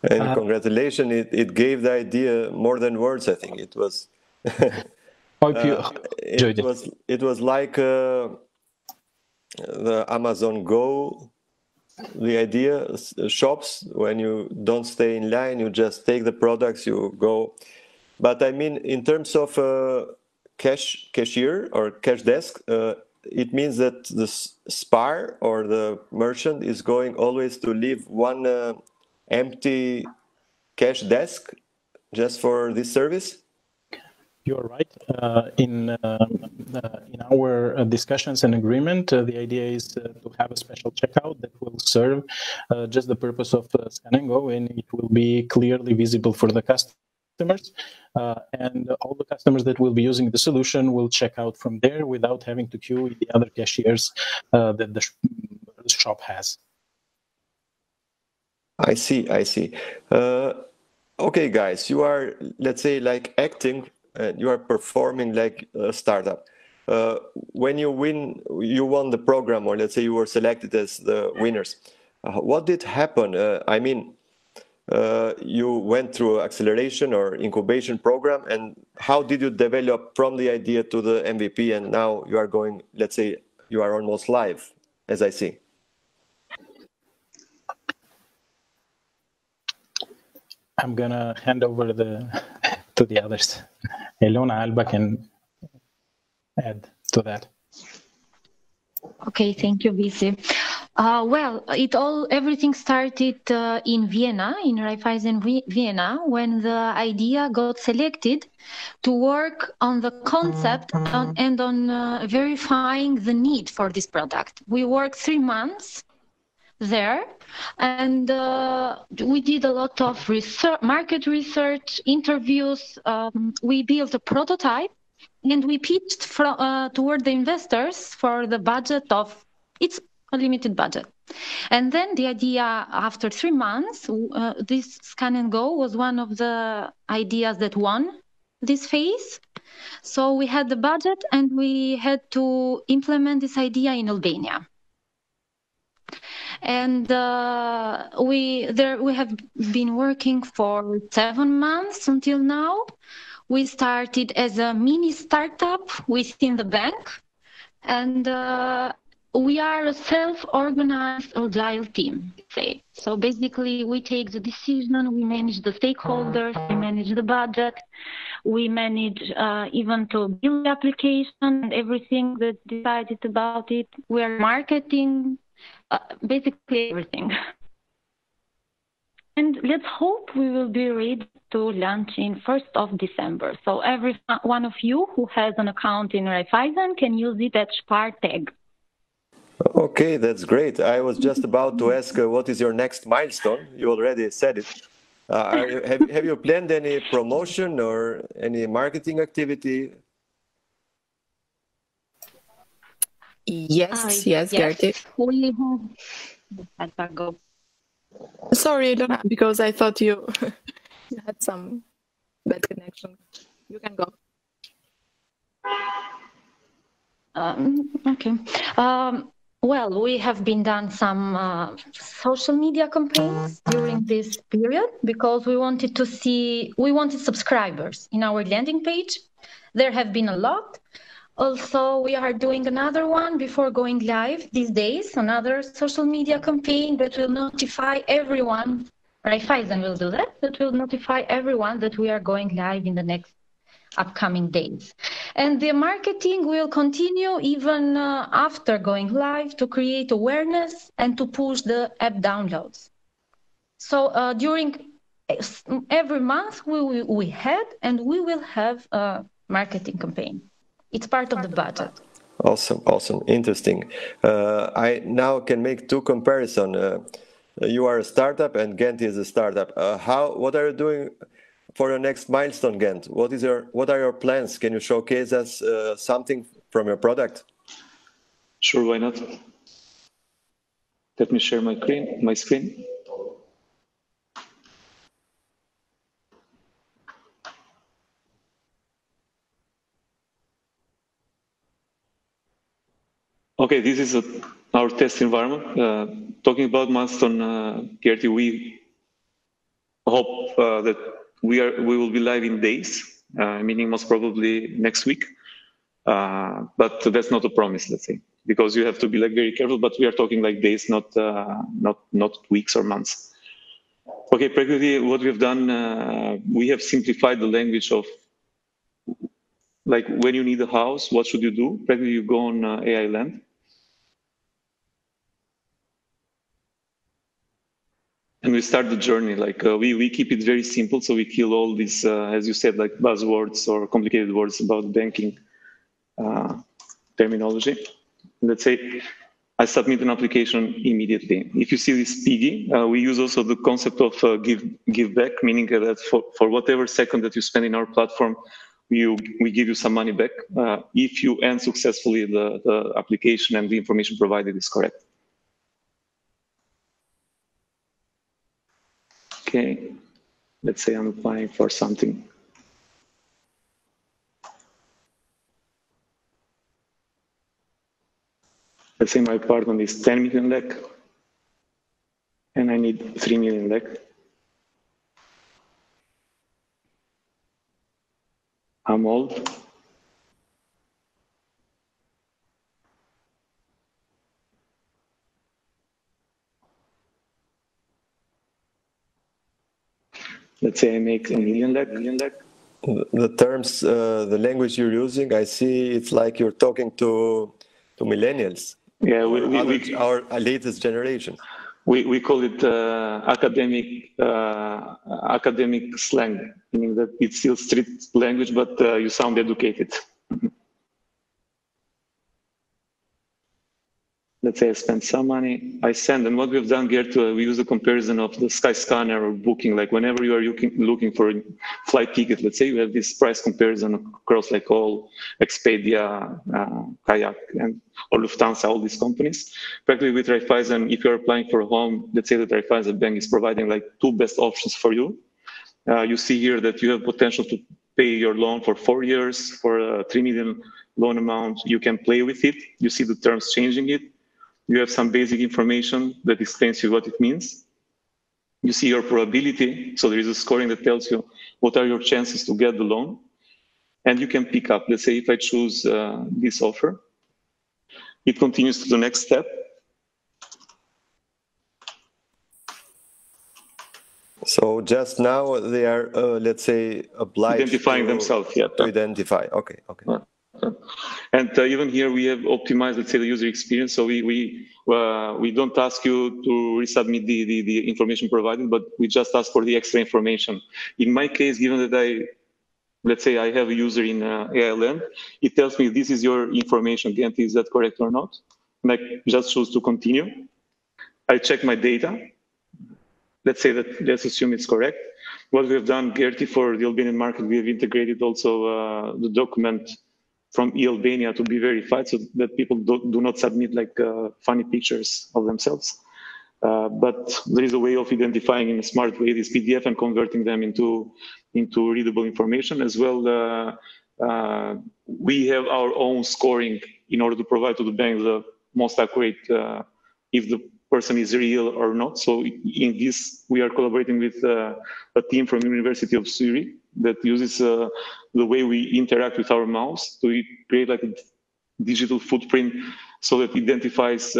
And congratulations, it gave the idea more than words, I think. It was it was like the Amazon Go, the idea, shops, when you don't stay in line, you just take the products, you go. But I mean, in terms of cashier or cash desk, it means that the Spar or the merchant is going always to leave one empty cash desk just for this service? You're right. In our discussions and agreement, the idea is to have a special checkout that will serve just the purpose of Scan and Go, and it will be clearly visible for the customers. And all the customers that will be using the solution will check out from there without having to queue in the other cashiers that the shop has. I see. Okay, guys, you are, let's say, like acting, you are performing like a startup. When you won the program, or let's say you were selected as the winners. What did happen? I mean, you went through acceleration or incubation program, and how did you develop from the idea to the MVP, and now you are going, let's say, you are almost live, as I see. I'm gonna hand over to the others. Elona, Alba can add to that. Okay, thank you, Visi. Well, everything started in Vienna, in Raiffeisen Vienna, when the idea got selected to work on the concept and on verifying the need for this product. We worked 3 months there, and we did a lot of research, market research, interviews. We built a prototype, and we pitched toward the investors for the budget of, it's a limited budget. And then the idea, after 3 months, this Scan and Go was one of the ideas that won this phase. So we had the budget, and we had to implement this idea in Albania. And we have been working for 7 months until now. We started as a mini startup within the bank, and we are a self-organized agile team, say. So basically, we take the decision, we manage the stakeholders, we manage the budget, we manage even to build the application and everything that decided about it. We are marketing, basically everything. And let's hope we will be ready to launch in 1st of December. So every one of you who has an account in Raiffeisen can use it at Spartag. Okay, that's great. I was just about to ask what is your next milestone. You already said it. Have you planned any promotion or any marketing activity? Yes, Gertie. We have. Go. Sorry, Elona, because I thought you had some bad connection. You can go. Okay. Well, we have been done some social media campaigns during this period because we wanted subscribers in our landing page. There have been a lot. Also, we are doing another one before going live these days, another social media campaign that will notify everyone. Raiffeisen will do that will notify everyone that we are going live in the next upcoming days. And the marketing will continue even after going live to create awareness and to push the app downloads. So during every month we had and we will have a marketing campaign. It's part of the budget. Awesome, interesting. I now can make two comparisons. You are a startup and Ghent is a startup. What are you doing for your next milestone, Ghent? What are your plans? Can you showcase us something from your product? Sure, why not? Let me share my screen. Okay, this is our test environment. Talking about milestone, Gertie, we hope that we will be live in days, meaning most probably next week. But that's not a promise, let's say, because you have to be very careful. But we are talking like days, not weeks or months. Okay, practically what we've done, we have simplified the language of like when you need a house, what should you do? Practically you go on AI Land. and we start the journey. Like we keep it very simple, so we kill all these, as you said, like buzzwords or complicated words about banking terminology. Let's say I submit an application immediately. If you see this Piggy, we use also the concept of give back, meaning that for whatever second that you spend in our platform, we give you some money back if you end successfully the application and the information provided is correct. Okay, let's say I'm applying for something. Let's say my pardon is 10 million lek, and I need 3 million lek. I'm old. Let's say I make $1 million. The terms, the language you're using, I see it's like you're talking to millennials. Yeah, our latest generation. We call it academic slang, meaning that it's still street language, but you sound educated. Let's say I spend some money, I send, and what we've done, Gert, we use a comparison of the Skyscanner or Booking. Like whenever you are looking for a flight ticket, let's say you have this price comparison across like all Expedia, Kayak, and or Lufthansa, all these companies. Practically with Raiffeisen, if you're applying for a home, let's say that Raiffeisen Bank is providing like 2 best options for you. You see here that you have potential to pay your loan for 4 years for a 3 million loan amount. You can play with it. You see the terms changing it. You have some basic information that explains you what it means. You see your probability. So there is a scoring that tells you what are your chances to get the loan. And you can pick up, let's say if I choose this offer, it continues to the next step. So just now they are, let's say, obliged identifying themselves, yeah. To identify. Okay, okay. And even here we have optimized, let's say, the user experience. So we don't ask you to resubmit the information provided, but we just ask for the extra information. In my case, given that let's say I have a user in AILand, it tells me this is your information, Gent, is that correct or not? And I just choose to continue. I check my data. Let's say that, let's assume it's correct. What we have done, Gertie, for the Albanian market, we have integrated also the document from eAlbania to be verified so that people do not submit like funny pictures of themselves. But there is a way of identifying in a smart way this PDF and converting them into readable information as well. We have our own scoring in order to provide to the bank the most accurate if the person is real or not. So in this, we are collaborating with a team from University of Zurich that uses the way we interact with our mouse to create like a digital footprint so that it identifies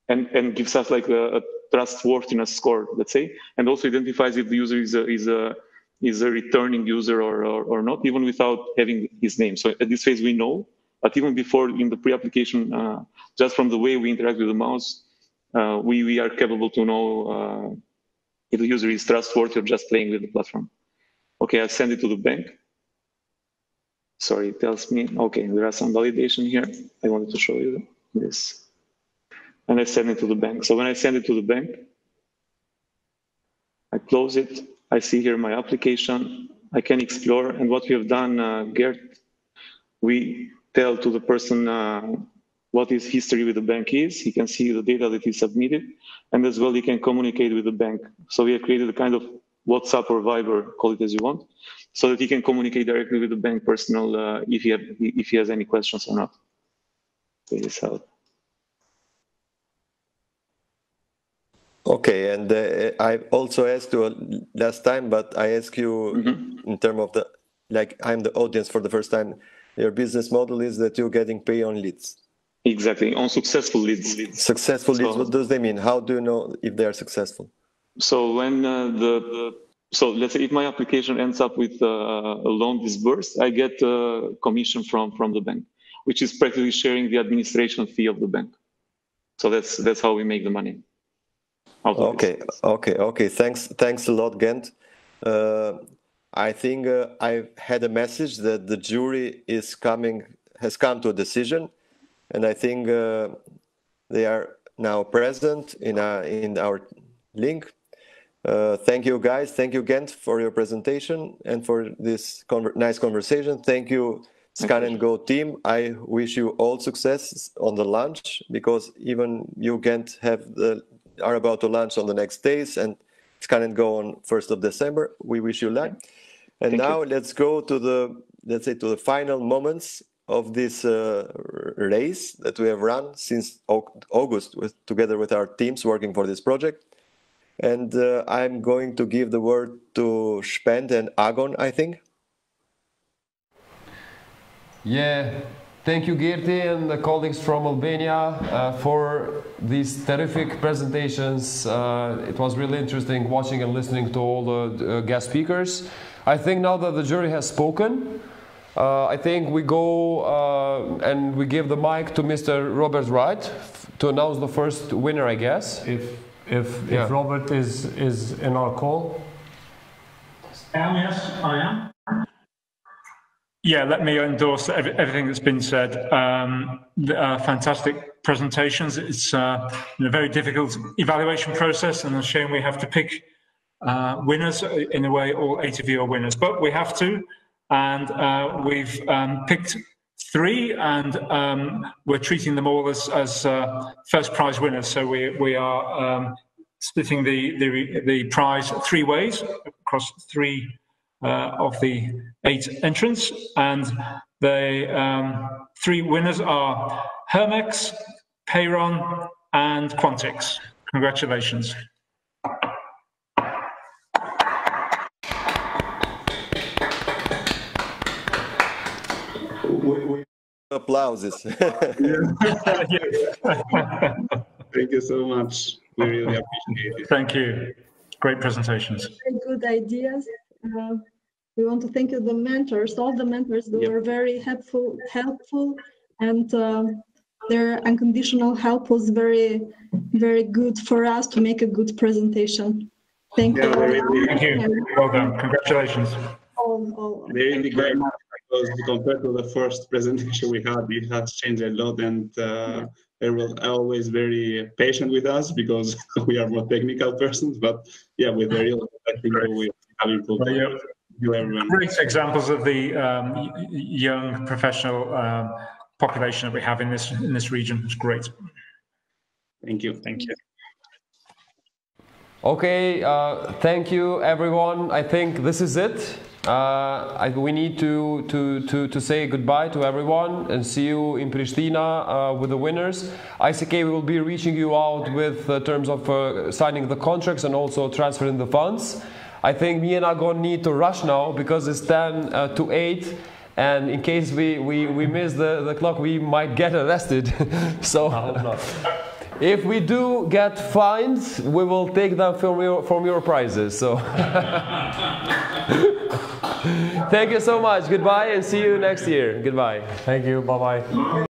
and gives us like a trustworthiness score, let's say, and also identifies if the user is a returning user or not, even without having his name. So at this phase we know, but even before in the pre-application, just from the way we interact with the mouse, we are capable to know if the user is trustworthy or just playing with the platform. Okay, I send it to the bank. Sorry, it tells me, okay, there are some validation here. I wanted to show you this. And I send it to the bank. So when I send it to the bank, I close it. I see here my application. I can explore. And what we have done, Gert, we tell to the person what his history with the bank is. He can see the data that he submitted, and as well he can communicate with the bank. So we have created a kind of WhatsApp or Viber, call it as you want, so that he can communicate directly with the bank personnel if he has any questions or not. Take this out. Okay, and I also asked you last time, but I ask you in terms of the, like I'm the audience for the first time, your business model is that you're getting paid on leads. Exactly, on successful leads. Successful leads, what does that mean? How do you know if they are successful? So when so let's say if my application ends up with a loan disbursed, I get a commission from the bank, which is practically sharing the administration fee of the bank. So that's how we make the money. out of this. Okay. Thanks a lot, Gent. I think I had a message that the jury has come to a decision, and I think they are now present in our link. Thank you, guys. Thank you, Gent, for your presentation and for this nice conversation. Thank you, Scan and Go team. I wish you all success on the launch, because even you, Gent, are about to launch on the next days, and Scan and Go on 1st of December. We wish you luck. And now let's go to the final moments of this race that we have run since August, together with our teams working for this project. And I'm going to give the word to Spend and Agon, I think. Yeah, thank you, Girti, and the colleagues from Albania for these terrific presentations. It was really interesting watching and listening to all the guest speakers. I think now that the jury has spoken, I think we go and we give the mic to Mr. Robert Wright to announce the first winner, I guess. If Robert is in our call. Yes, I am. Yeah, let me endorse everything that's been said. Fantastic presentations. It's a very difficult evaluation process, and a shame we have to pick winners. In a way, all 8 of you are winners, but we have to. And we've picked 3, and we're treating them all as first prize winners. So we are splitting the prize 3 ways across 3 of the 8 entrants, and the 3 winners are Hermex, Payron, and Quantix. Congratulations. Applauses. Thank you so much. We really appreciate it. Thank you. Great presentations. Very good ideas. We want to thank you, the mentors, all the mentors. They were very helpful, and their unconditional help was very, very good for us to make a good presentation. Thank you. Thank you. Well done. Congratulations. They really great, because compared to the first presentation we had, it has changed a lot, and they were always very patient with us because we are more technical persons. But yeah, with the real, I think we have improved. Great examples of the young professional population that we have in this region. It's great. Thank you. Thank you. Okay, thank you, everyone. I think this is it. We need to say goodbye to everyone and see you in Pristina with the winners. ICK will be reaching you out with terms of signing the contracts and also transferring the funds. I think me and Agon need to rush now because it's 10 to 8, and in case we miss the clock, we might get arrested. So if we do get fines, we will take them from your prizes. So thank you so much. Goodbye, and see you next year. Goodbye. Thank you. Bye-bye.